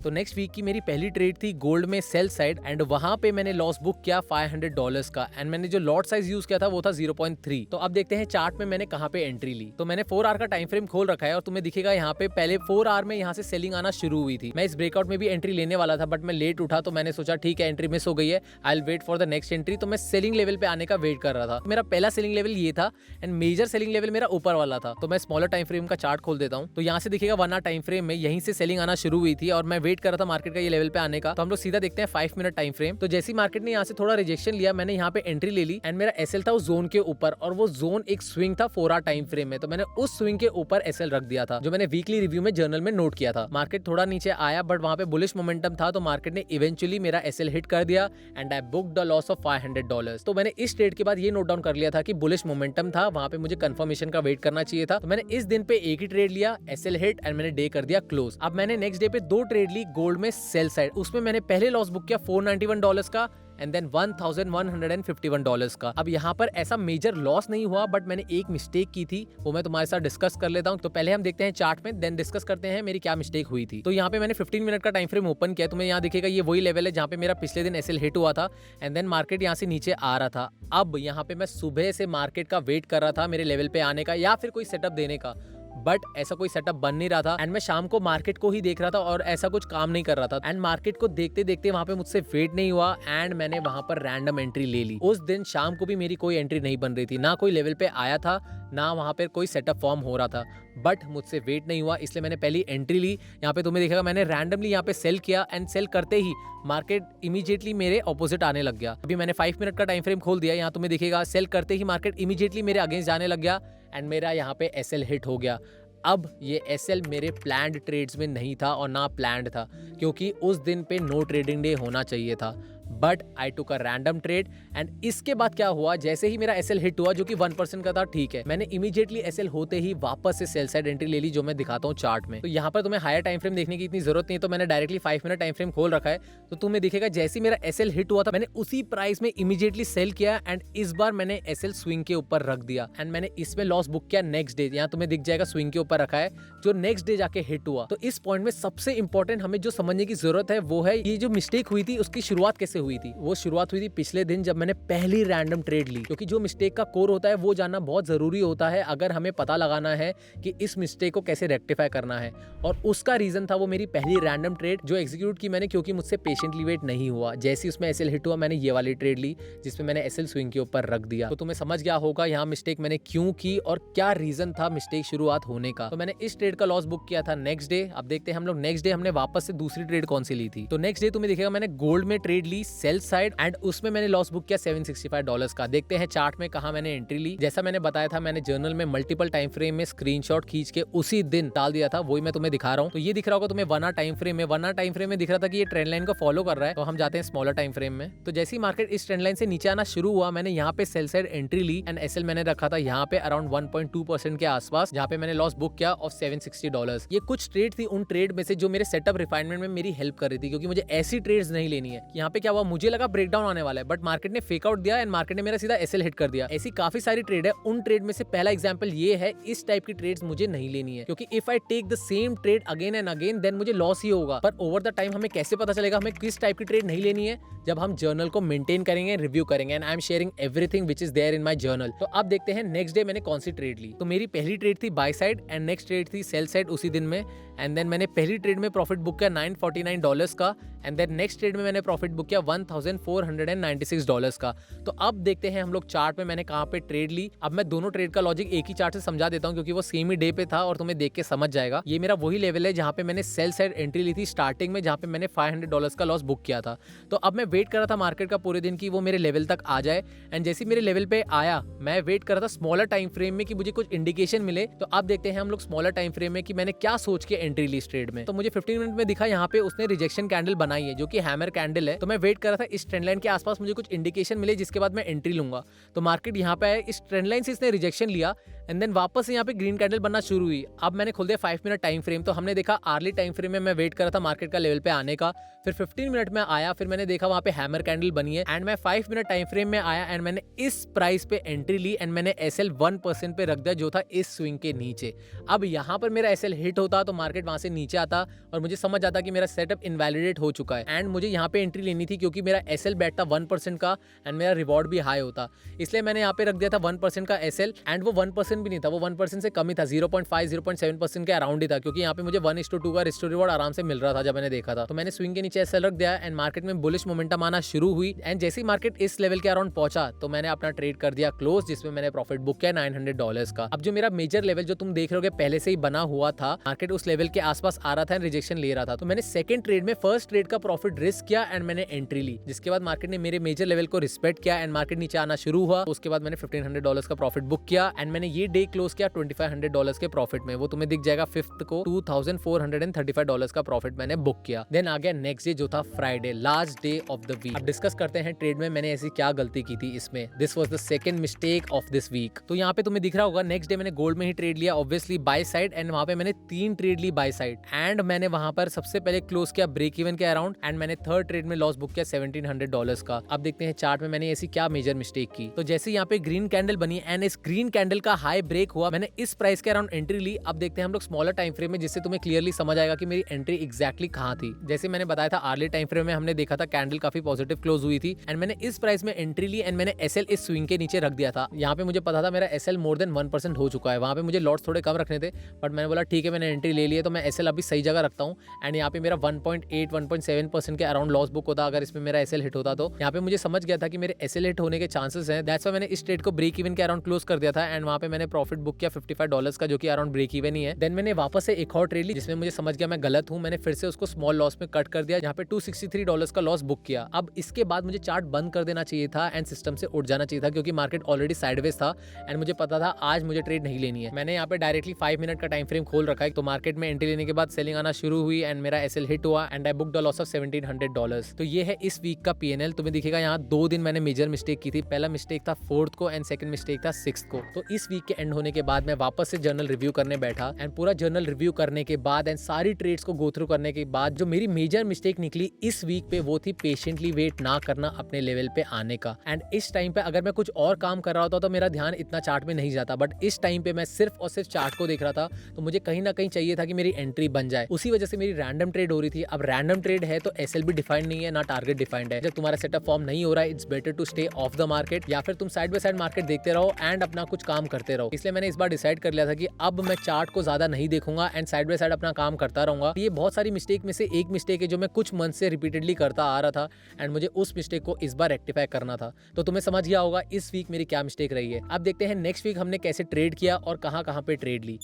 तो नेक्स्ट वीक की मेरी पहली ट्रेड थी गोल्ड में सेल साइड एंड वहां पे मैंने लॉस बुक किया $500 का एंड मैंने जो लॉट साइज यूज किया था वो था 0.3। तो अब देखते हैं चार्ट में मैंने कहां पे एंट्री ली। तो मैंने 4 आवर का टाइम फ्रेम खोल रखा है और तुम्हें दिखेगा यहाँ पे पहले 4 आवर में यहाँ से सेलिंग आना शुरू हुई थी। मैं इस ब्रेकआउट में भी एंट्री लेने वाला था बट मैं लेट उठा तो मैंने सोचा ठीक है एंट्री मिस हो गई है, I will wait for the next entry. तो मैं सेलिंग लेवल पे आने का वेट कर रहा था। मेरा पहला सेलिंग लेवल ये था एंड मेजर सेलिंग लेवल मेरा ऊपर वाला था। तो मैं स्मॉलर टाइम फ्रेम का चार्ट खोल देता हूँ। तो यहाँ से दिखेगा 1 आवर टाइम फ्रेम में यहीं से सेलिंग आना शुरू हुई थी और मैं वेट कर रहा था मार्केट का ये लेवल पे आने का। तो हम लोग सीधा देखते हैं 5 मिनट टाइम फ्रेम। तो जैसी मार्केट ने यहाँ से थोड़ा रिजेक्शन लिया मैंने यहाँ पे एंट्री ले ली एंड मेरा एसएल था उस जोन के ऊपर और वो जोन एक स्विंग था 4 आवर टाइम फ्रेम में। तो मैंने उस स्विंग के ऊपर एसएल रख दिया था जो मैंने वीकली रिव्यू में जर्नल में नोट किया था। मार्केट थोड़ा नीचे आया बट वहां पे बुलिश मोमेंटम था तो मार्केट ने इवेंचुअली मेरा एसएल हिट कर दिया and I booked the loss of $500। तो मैंने इस ट्रेड के बाद ये नोट डाउन कर लिया था कि बुलिश मोमेंटम था, वहां पे मुझे कंफर्मेशन का वेट करना चाहिए था। तो मैंने इस दिन पे एक ही ट्रेड लिया, एसएल हिट एंड मैंने डे कर दिया क्लोज। अब मैंने नेक्स्ट डे पे 2 ट्रेड ली गोल्ड में सेल साइड। उसमें मैंने पहले लॉस बुक किया $491 का एंड देन $1,151 का। अब यहाँ पर ऐसा मेजर लॉस नहीं हुआ बट मैंने एक मिस्टेक की थी, वो मैं तुम्हारे साथ डिस्कस कर लेता हूँ। तो पहले हम देखते हैं चार्ट में देन डिस्कस करते हैं मेरी क्या मिस्टेक हुई थी। तो यहाँ पे मैंने 15 मिनट का टाइम फ्रेम ओपन किया। तुम्हें यहाँ दिखेगा ये वही लेवल है जहाँ पे मेरा पिछले दिन एसएल हिट हुआ था एंड देन मार्केट यहाँ से नीचे आ रहा था। अब यहाँ पे मैं सुबह से मार्केट का वेट कर रहा था मेरे लेवल पे आने का या फिर कोई सेटअप देने का, बट ऐसा कोई सेटअप बन नहीं रहा था एंड मैं शाम को मार्केट को ही देख रहा था और ऐसा कुछ काम नहीं कर रहा था एंड मार्केट को देखते देखते वहां पे मुझसे वेट नहीं हुआ एंड मैंने वहां पर रैंडम एंट्री ले ली। उस दिन शाम को भी मेरी कोई एंट्री नहीं बन रही थी, ना कोई लेवल पे आया था ना वहां पर कोई सेटअप फॉर्म हो रहा था, बट मुझसे वेट नहीं हुआ इसलिए मैंने पहली एंट्री ली। यहाँ पे तुम्हें दिखेगा मैंने रैंडमली यहाँ पे सेल किया एंड सेल करते ही मार्केट इमीडिएटली मेरे ऑपोजिट आने लग गया। अभी मैंने 5 मिनट का टाइम फ्रेम खोल दिया। यहाँ तुम्हें दिखेगा सेल करते ही मार्केट इमीडिएटली मेरे अगेंस्ट जाने लग गया एंड मेरा यहाँ पे एसएल हिट हो गया। अब ये एसएल मेरे प्लान्ड ट्रेड्स में नहीं था और ना प्लान्ड था क्योंकि उस दिन पे नो ट्रेडिंग डे होना चाहिए था, but I took a random trade and इसके बाद क्या हुआ, जैसे ही मेरा एसएल हिट हुआ जो कि 1% का था, ठीक है, मैंने इमीडिएटली एसएल होते ही वापस से सेल साइड एंट्री ले ली जो मैं दिखाता हूँ चार्ट में। तो यहाँ पर तुम्हें हायर टाइम फ्रेम देखने की इतनी जरूरत नहीं है, तो मैंने डायरेक्टली 5 मिनट टाइम फ्रेम खोल रखा है। तो तुम्हें दिखेगा जैसे ही मेरा एसएल हिट हुआ था मैंने उसी प्राइस में इमीडिएटली सेल किया एंड इस बार मैंने एसएल स्विंग के ऊपर रख दिया एंड मैंने इसमें लॉस बुक किया नेक्स्ट डे। यहाँ तुम्हें दिख जाएगा स्विंग के ऊपर रखा है जो नेक्स्ट डे जाके हिट हुआ। तो इस पॉइंट में सबसे इंपॉर्टेंट हमें जो समझने की जरूरत है वो है ये जो मिस्टेक हुई थी उसकी शुरुआत कैसे हुई थी। वो शुरुआत हुई थी पिछले दिन जब मैंने पहली रैंडम ट्रेड ली, क्योंकि जो मिस्टेक का कोर होता है वो जानना बहुत जरूरी होता है अगर हमें पता लगाना है कि इस मिस्टेक को कैसे रेक्टिफाई करना है। और उसका रीजन था वो मेरी पहली रैंडम ट्रेड जो एग्जीक्यूट की मैंने क्योंकि मुझसे पेशेंटली वेट नहीं हुआ। जैसे उसमें एसएल हिट हुआ मैंने ये वाली ट्रेड ली जिसमें मैंने एसएल स्विंग के ऊपर रख दिया। तो तुम्हें समझ गया होगा यहाँ मिस्टेक मैंने क्यों की और क्या रीजन था मिस्टेक शुरुआत होने का। तो मैंने इस ट्रेड का लॉस बुक किया था नेक्स्ट डे। अब देखते हैं हम लोग नेक्स्ट डे हमने वापस से दूसरी ट्रेड कौन सी ली थी। तो नेक्स्ट डे तुम्हें दिखेगा मैंने गोल्ड में ट्रेड ली सेल साइड एंड उसमें मैंने लॉस बुक किया $765 का। देखते हैं चार्ट में कहा मैंने एंट्री ली। जैसा मैंने बताया था मैंने जर्नल में मल्टीपल टाइम फ्रेम में स्क्रीनशॉट खींच के उसी दिन डाल दिया था, वही मैं तुम्हें दिखा रहा हूँ। तो ये दिख रहा होगा तुम्हें 1 आवर टाइम फ्रेम में। 1 आवर टाइम फ्रेम में दिख रहा था कि ये ट्रेंड लाइन को फॉलो कर रहा है। तो हम जाते हैं स्मॉलर टाइम फ्रेम में। तो जैसे ही मार्केट इस ट्रेंड लाइन से नीचे आना शुरू हुआ मैंने यहाँ पे सेल साइड एंट्री ली एंड एसएल मैंने रखा था यहाँ पे अराउंड 1.2% के आसपास, जहाँ पे मैंने लॉस बुक किया ऑफ $760। ये कुछ ट्रेड थी उन ट्रेड में से जो मेरे सेटअप रिफाइनमेंट में मेरी हेल्प कर रही थी, क्योंकि मुझे ऐसी ट्रेड्स नहीं लेनी है। यहाँ पे क्या हुआ, मुझे लगा ब्रेकडाउन आने वाला है बट मार्केट ने फेक आउट दिया एंड मार्केट ने मेरा सीधा एसएल हिट कर दिया। ऐसी काफी सारी ट्रेड है। उन ट्रेड में से पहला एग्जांपल ये है, इस टाइप की ट्रेड्स मुझे नहीं लेनी है क्योंकि if I take the same trade again and again then मुझे लॉस ही होगा। पर ओवर द टाइम हमें कैसे पता चलेगा हमें किस टाइप की ट्रेड नहीं लेनी है, जब हम जर्नल को मेंटेन करेंगे, रिव्यू करेंगे and I am sharing everything which is there in my journal. तो अब देखते हैं नेक्स्ट डे मैंने कौन सी ट्रेड ली। तो मेरी पहली ट्रेड थी bye side and next trade थी सेल साइड उसी दिन में एंड देन मैंने पहली ट्रेड में प्रॉफिट बुक किया $949 का एंड देन नेक्स्ट ट्रेड में मैंने प्रॉफिट बुक किया $1496 का। तो अब देखते हैं हम लोग चार्ट में मैंने कहां पे ट्रेड ली। अब मैं दोनों ट्रेड का लॉजिक एक ही चार्ट से समझा देता हूं क्योंकि वो सेम ही डे पे था और तुम्हें देख के समझ जाएगा। ये मेरा वही लेवल है जहां पे मैंने सेल साइड एंट्री ली थी स्टार्टिंग में, जहां पे मैंने $500 का लॉस बुक किया था। तो अब मैं वेट कर रहा था मार्केट का पूरे दिन की वो मेरे लेवल तक आ जाए एंड जैसे मेरे लेवल पे आया मैं वेट कर रहा था स्मॉलर टाइम फ्रेम में कि मुझे कुछ इंडिकेशन मिले। तो अब देखते हैं हम लोग स्मॉलर टाइम फ्रेम में कि मैंने क्या सोच के एंट्री ली इस ट्रेड में। तो मुझे 15 मिनट में दिखा यहाँ पे उसने रिजेक्शन कैंडल बनाई है जो कि हैमर कैंडल है। तो मैं वेट कर रहा था इस ट्रेंड लाइन के आसपास मुझे कुछ इंडिकेशन मिले जिसके बाद मैं एंट्री लूंगा। तो मार्केट यहाँ पे आया, इस ट्रेंड लाइन से इसने रिजेक्शन लिया एंड देन वापस से यहाँ पे ग्रीन कैंडल बनना शुरू हुई। अब मैंने खोल दिया 5 मिनट टाइम फ्रेम। तो हमने देखा अर्ली टाइम फ्रेम में मैं वेट कर रहा था मार्केट का लेवल पे आने का, फिर 15 मिनट में आया, फिर मैंने देखा वहां पे हैमर कैंडल बनी है एंड मैं 5 मिनट टाइम फ्रेम में आया एंड मैंने इस प्राइस पे एंट्री ली एंड मैंने एसएल 1% पे रख दिया जो था इस स्विंग के नीचे। अब यहाँ पर मेरा एसएल हिट होता तो मार्केट वहां से नीचे आता और मुझे समझ आता कि मेरा सेटअप इनवैलिडेट हो चुका है एंड मुझे यहाँ पे एंट्री लेनी थी क्योंकि मेरा एसएल बैठ था 1% का एंड मेरा रिवॉर्ड भी हाई होता, इसलिए मैंने यहाँ पे रख दिया था 1% का एसएल एंड वो 1% भी नहीं था, वो 1% से कम ही था, 0.5-0.7% के अराउंड ही था क्योंकि यहाँ पे मुझे 1:2 का रिस्टोर रिवॉर्ड आराम से मिल रहा था जब मैंने देखा था। तो मैंने स्विंग के नीचे एसएल रख दिया एंड मार्केट में बुलिश मोमेंटम आना शुरू हुई एंड जैसे ही मार्केट इस लेवल के अराउंड पहुंचा तो मैंने अपना ट्रेड कर दिया क्लोज, जिसमें मैंने प्रॉफिट बुक किया $900 का। अब जो मेरा मेजर लेवल जो तुम देख रहे हो पहले से ही बना हुआ था, मार्केट उस लेवल के आसपास आ रहा था एंड रिजेक्शन ले रहा था, तो मैंने सेकंड ट्रेड में फर्स्ट ट्रेड का प्रॉफिट रिस्क किया एंड मैंने एंट्री ली, जिसके बाद मार्केट ने मेरे मेजर लेवल को रिस्पेक्ट किया एंड मार्केट नीचे आना शुरू हुआ। उसके बाद मैंने $1500 का प्रॉफिट बुक किया एंड मैंने ये डे क्लोज किया $2500 के प्रॉफिट में, वो तुम्हें दिख जाएगा 5th को $2435 का प्रॉफिट मैंने बुक किया। देन आ गया नेक्स्ट डे जो था Friday, last day of the week. अब डिस्कस करते हैं ट्रेड में मैंने ऐसी क्या गलती की थी इसमें। This was the second mistake of this week. तो यहाँ पे तुम्हें दिख रहा होगा नेक्स्ट डे मैंने गोल्ड में ही ट्रेड लिया ऑब्वियसली बाय साइड एंड वहां पे मैंने 3 ट्रेड ली बाय साइड एंड मैंने वहां पर सबसे पहले क्लोज किया ब्रेक इवन के अराउंड एंड मैंने थर्ड ट्रेड में लॉस बुक किया $1700 का। अब देखते हैं चार्ट में मैंने ऐसी क्या मेजर मिस्टेक की। तो जैसे यहाँ पे ग्रीन कैंडल बनी एंड इस ग्रीन कैंडल का हाई ब्रेक हुआ, मैंने इस प्राइस के अराउंड एंट्री ली। अब देखते हैं हम लोग स्मॉलर टाइम फ्रेम में, जिससे तुम्हें क्लियरली समझ आएगा कि मेरी एंट्री एग्जैक्टली कहाँ थी। जैसे मैंने बताया था अर्ली टाइम फ्रेम में हमने देखा था कैंडल काफी पॉजिटिव क्लोज हुई थी एंड मैंने इस प्राइस में एंट्री ली एंड मैंने एसएल इस स्विंग के नीचे रख दिया था। यहाँ पे मुझे पता था मेरा एसएल मोर देन 1% हो चुका है, वहाँ पे मुझे लॉट्स थोड़े कम रखने थे बट मैंने बोला ठीक है मैंने एंट्री ले ली है तो मैं एसएल अभी सही जगह रखता हूँ एंड यहाँ पे मेरा 1.8-1.7% के अराउंड लॉस बुक होता अगर इसमें मेरा एसएल हिट होता। तो यहाँ पे मुझे समझ गया था कि मेरे एसएल हिट होने के चांसेस हैं, दैट्स व्हाई मैंने इस ट्रेड को ब्रेक इवन के अराउंड क्लोज कर दिया था एंड वहाँ पे मैंने प्रॉफिट बुक किया $55 का जो कि अराउंड ब्रेक इवन ही है। देन मैंने वापस से एक और ट्रेड ली जिसमें मुझे समझ गया मैं गलत हूँ, मैंने फिर से उसको स्मॉल लॉस में कट कर दिया जहाँ पे $263 का लॉस बुक किया। अब इसके बाद मुझे चार्ट बंद कर देना चाहिए था एंड सिस्टम से उठ जाना चाहिए था क्योंकि मार्केट ऑलरेडी साइडवेज था एंड मुझे पता था आज मुझे ट्रेड नहीं लेनी है। मैंने यहाँ पे डायरेक्टली 5 मिनट का टाइम फ्रेम खोल रखा है, तो मार्केट में एंट्री लेने के बाद सेलिंग आना शुरू हुई एंड मेरा एसएल हिट हुआ and I booked a loss of $1700। तो ये है इस वीक का पीएनएल। तुम्हें दिखेगा यहाँ 2 दिन मैंने मेजर मिस्टेक की थी, पहला मिस्टेक था 4th को एंड सेकंड मिस्टेक था 6th को। तो इस वीक के एंड होने के बाद मैं वापस से जर्नल रिव्यू करने बैठा एंड पूरा जर्नल रिव्यू करने के बाद एंड सारी ट्रेड्स को गो थ्रू करने के बाद जो मेरी मेजर मिस्टेक निकली इस वीक पे वो थी पेशेंटली वेट ना करना अपने लेवल पे आने का। एंड इस टाइम पे अगर मैं कुछ और काम कर रहा होता तो मेरा ध्यान इतना चार्ट में नहीं जाता, बट इस टाइम पे मैं सिर्फ और सिर्फ चार्ट को देख रहा था तो मुझे कहीं ना कहीं चाहिए था कि मेरी एंट्री बन जाए। उसी वजह से मेरी रैंडम ट्रेड हो रही थी। अब रैंडम ट्रेड है तो एसएल भी डिफाइंड नहीं है ना टारगेट डिफाइंड है। जब तुम्हारा सेटअप फॉर्म नहीं हो रहा है it's better to stay off the market या फिर तुम साइड बाय साइड मार्केट देखते रहो एंड अपना कुछ काम करते रहो। इसलिए मैंने इस बार डिसाइड कर लिया था कि अब मैं चार्ट को ज्यादा नहीं देखूंगा एंड साइड बाय साइड अपना काम करता रहूंगा। ये बहुत सारी मिस्टेक में से एक मिस्टेक है जो मैं कुछ मंथ से रिपीटेडली करता आ रहा था एंड मुझे उस मिस्टेक को इस बार रेक्टिफाई करना था। तो तुम्हें समझ गया होगा इस वीक मेरी क्या मिस्टेक रही है। अब देखते हैं नेक्स्ट वीक हमने कैसे ट्रेड किया और कहां कहां पे ट्रेड ली।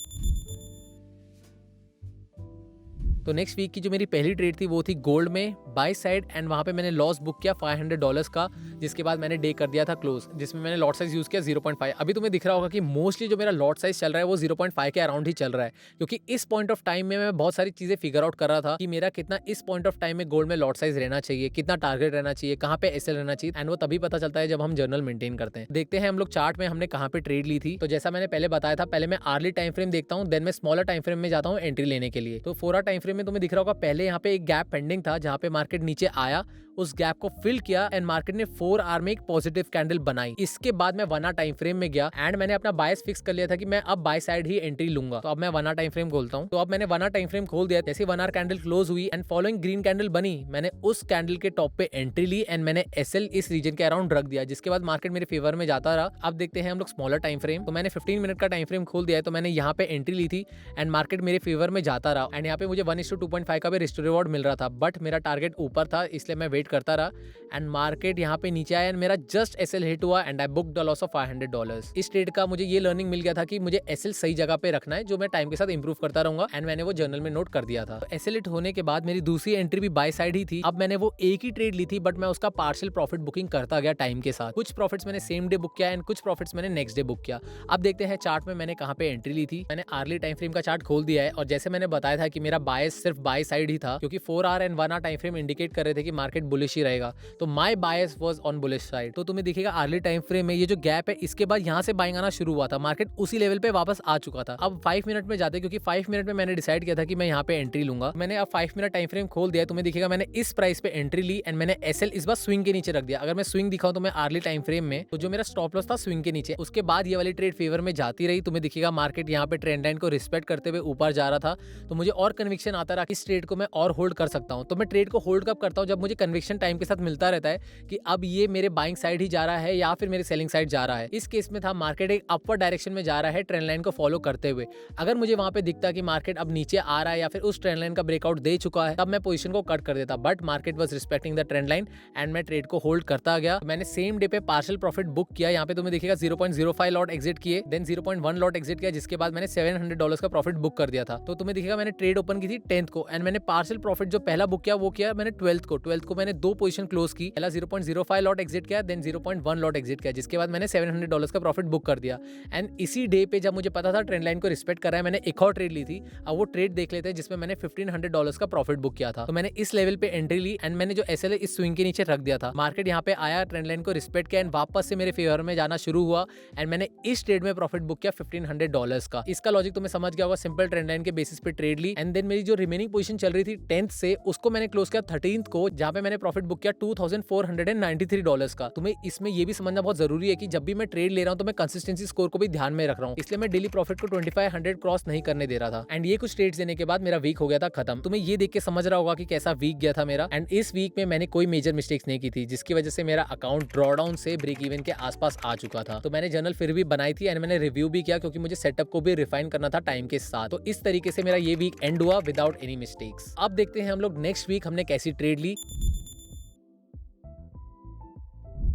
तो नेक्स्ट वीक की जो मेरी पहली ट्रेड थी वो थी गोल्ड में बाय साइड एंड वहां पे मैंने लॉस बुक किया $500 का, जिसके बाद मैंने डे कर दिया था क्लोज, जिसमें मैंने लॉट साइज यूज किया 0.5। अभी तुम्हें दिख रहा होगा कि मोस्टली जो मेरा लॉट साइज चल रहा है वो 0.5 के अराउंड ही चल रहा है क्योंकि इस पॉइंट ऑफ टाइम में मैं बहुत सारी चीजें फिगर आउट कर रहा था कि मेरा कितना इस पॉइंट ऑफ टाइम में गोल्ड में लॉट साइज रहना चाहिए, कितना टारगेट रहना चाहिए, कहाँ पे एसएल रहना चाहिए एंड वो तभी पता चलता है जब हम जर्नल मेंटेन करते हैं। देखते हैं हम लोग चार्ट में हमने कहाँ पे ट्रेड ली थी। तो जैसा मैंने पहले बताया था, पहले मैं अर्ली टाइम फ्रेम देखता हूँ, देन मैं स्मॉलर टाइम फ्रेम में जाता हूँ एंट्री लेने के लिए। तो 4 टाइम फ्रेम में तुम्हें दिख रहा होगा पहले यहाँ पे एक गैप पेंडिंग था जहाँ पे मार्केट नीचे आया, उस गैप को फिल किया एंड मार्केट ने 4 आवर में एक पॉजिटिव कैंडल बनाई। इसके बाद मैं 1 आवर टाइम फ्रेम में गया एंड मैंने अपना बायस फिक्स कर लिया था कि मैं अब बाय साइड ही एंट्री लूंगा। तो अब मैं 1 आवर टाइम फ्रेम खोलता हूं। तो अब मैंने 1 आवर टाइम फ्रेम खोल दिया। जैसे 1 आवर कैंडल क्लोज हुई एंड फॉलोइंग ग्रीन कैंडल बनी, मैंने उस कैंडल के टॉप पे एंट्री ली एंड मैंने एसएल इस रीजन के अराउंड रख दिया, जिसके बाद मार्केट मेरे फेवर में जाता रहा। अब देखते हैं हम लोग स्मॉलर टाइम फ्रेम। तो मैंने 15 मिनट का टाइम फ्रेम खोल दिया है, तो मैंने यहाँ पे एंट्री ली थी एंड मार्केट मेरे फेवर में जाता रहा एंड यहाँ पे मुझे 1:2.5 का भी रिस्टोर रिवॉर्ड मिल रहा था, बट मेरा टारगेट ऊपर था इसलिए मैं वेट करता रहा एंड मार्केट यहाँ पे नीचे आया एंड मेरा जस्ट एसएल हिट हुआ and I booked the loss of $500। इस ट्रेड का मुझे ये लर्निंग मिल गया था कि मुझे एसएल सही जगह पे रखना है, जो मैं टाइम के साथ इंप्रूव करता रहूंगा एंड मैंने वो जर्नल में नोट कर दिया था। तो एसएल हिट होने के बाद मेरी दूसरी एंट्री भी बाय साइड ही थी। अब मैंने वो एक ही ट्रेड ली थी बट मैं उसका पार्शियल प्रॉफिट बुकिंग करता गया टाइम के साथ। कुछ प्रॉफिट्स मैंने सेम डे बुक किया एंड कुछ प्रॉफिट्स मैंने नेक्स्ट डे बुक किया। अब देखते हैं चार्ट में मैंने कहाँ पे एंट्री ली थी। मैंने अर्ली टाइम फ्रेम का चार्ट खोल दिया है और जैसे मैंने बताया था कि मेरा बायस सिर्फ बाय साइड ही था क्योंकि 4 hour and 1 hour time frame indicate कर रहे थे कि मार्केट बुलिश ही रहेगा। तो my bias was on bullish side. तो तुम्हें दिखेगा अर्ली टाइम फ्रेम में ये जो गैप है, इसके बाद यहाँ से बाइंग आना शुरू हुआ था, मार्केट उसी लेवल पे वापस आ चुका था। अब 5 मिनट में जाते, क्योंकि 5 मिनट में मैंने डिसाइड किया था कि मैं यहाँ पे एंट्री लूंगा। मैंने अब 5 मिनट टाइम फ्रेम खोल दिया। तुम्हें दिखेगा मैंने इस प्राइस पे एंट्री ली एंड मैंने एसएल इस बार स्विंग के नीचे रख दिया। अगर मैं स्विंग दिखाऊं तो मैं अर्ली टाइम फ्रेम में, तो जो मेरा स्टॉप लॉस था स्विंग के नीचे, उसके बाद ये वाली ट्रेड फेवर में जाती रही। तुम्हें दिखेगा मार्केट यहाँ पे ट्रेंड लाइन को रिस्पेक्ट करते हुए ऊपर जा रहा था। तो मुझे और कन्विक्शन आता रहा कि इस ट्रेड को मैं और होल्ड कर सकता हूँ। तो मैं ट्रेड को होल्ड कब करता हूँ, जब मुझे कन्विक्शन टाइम के साथ मिलता रहता है कि अब ये मेरे बाइंग साइड ही जा रहा है या फिर मेरे सेलिंग साइड जा रहा है। इस केस में था मार्केट एक अपवर्ड डायरेक्शन में जा रहा है ट्रेंड लाइन को फॉलो करते हुए। अगर मुझे वहां पे दिखता कि मार्केट अब नीचे आ रहा है या फिर उस ट्रेंड लाइन का ब्रेकआउट दे चुका है, तब मैं पोजीशन को कट कर देता। But market was respecting the trend line and मैं ट्रेड को होल्ड करता गया। मैंने सेम डे पे पार्शियल प्रॉफिट बुक किया। यहाँ पे तुम्हें दिखेगा 0.05 लॉट एग्जिट किए, देन 0.1 लॉट एग्जिट किया, जिसके बाद मैंने $700 का प्रॉफिट बुक कर दिया था। तो तुम्हें दिखेगा मैंने ट्रेड ओपन की थी 10th को एंड मैंने पार्शियल प्रॉफिट जो पहला बुक किया वो किया मैंने 12th को मैंने दो पोजीशन क्लोज की। पहला 0.05 लॉट एग्जिट किया, देन 0.1 लॉट एग्जिट किया, जिसके बाद मैंने $700 का प्रॉफिट बुक कर दिया। एंड इसी डे पे जब मुझे पता था ट्रेंड लाइन को रिस्पेक्ट कर रहा है, मैंने एक और ट्रेड ली थी। अब वो ट्रेड देख लेते हैं जिसमें मैंने $1500 का प्रॉफिट बुक किया था। तो मैंने इस लेवल पे एंट्री ली एंड मैंने जो एसएल इस स्विंग के नीचे रख दिया था। मार्केट यहाँ पे आया, ट्रेंड लाइन को रिस्पेक्ट किया एंड वापस से मेरे फेवर में जाना शुरू हुआ एंड मैंने इस ट्रेड में प्रॉफिट बुक किया $1500 का। इसका लॉजिक तुम्हें समझ गया होगा, सिंपल ट्रेंड लाइन के बेसिस पे ट्रेड ली एंड देन मेरी जो रिमेनिंग पोजीशन चल रही थी 10th से, उसको मैंने क्लोज किया 13th को, जहां पे मैंने प्रॉफिट बुक किया $2493 का। तुम्हें इसमें ये भी समझना बहुत जरूरी है कि जब भी मैं ट्रेड ले रहा हूं तो मैं कंसिस्टेंसी स्कोर को भी ध्यान में रख रहा हूं, इसलिए मैं डेली प्रॉफिट को 2500 क्रॉस नहीं करने दे रहा था। एंड ये कुछ ट्रेड्स देने के बाद मेरा वीक हो गया था खत्म। तुम्हें ये देख के समझ रहा होगा कि कैसा वीक गया था मेरा। एंड इस वीक में मैंने कोई मेजर मिस्टेक्स नहीं की थी, जिसकी वजह से मेरा अकाउंट ड्रॉडाउन से ब्रेक इवन के आसपास आ चुका था। तो मैंने जर्नल फिर भी बनाई थी एंड मैंने रिव्यू भी किया, क्योंकि मुझे सेटअप को भी रिफाइन करना था टाइम के साथ। तो इस तरीके से मेरा ये वीक एंड हुआ विदाउट एनी मिस्टेक्स। अब देखते हैं हम लोग नेक्स्ट वीक हमने कैसी ट्रेड ली।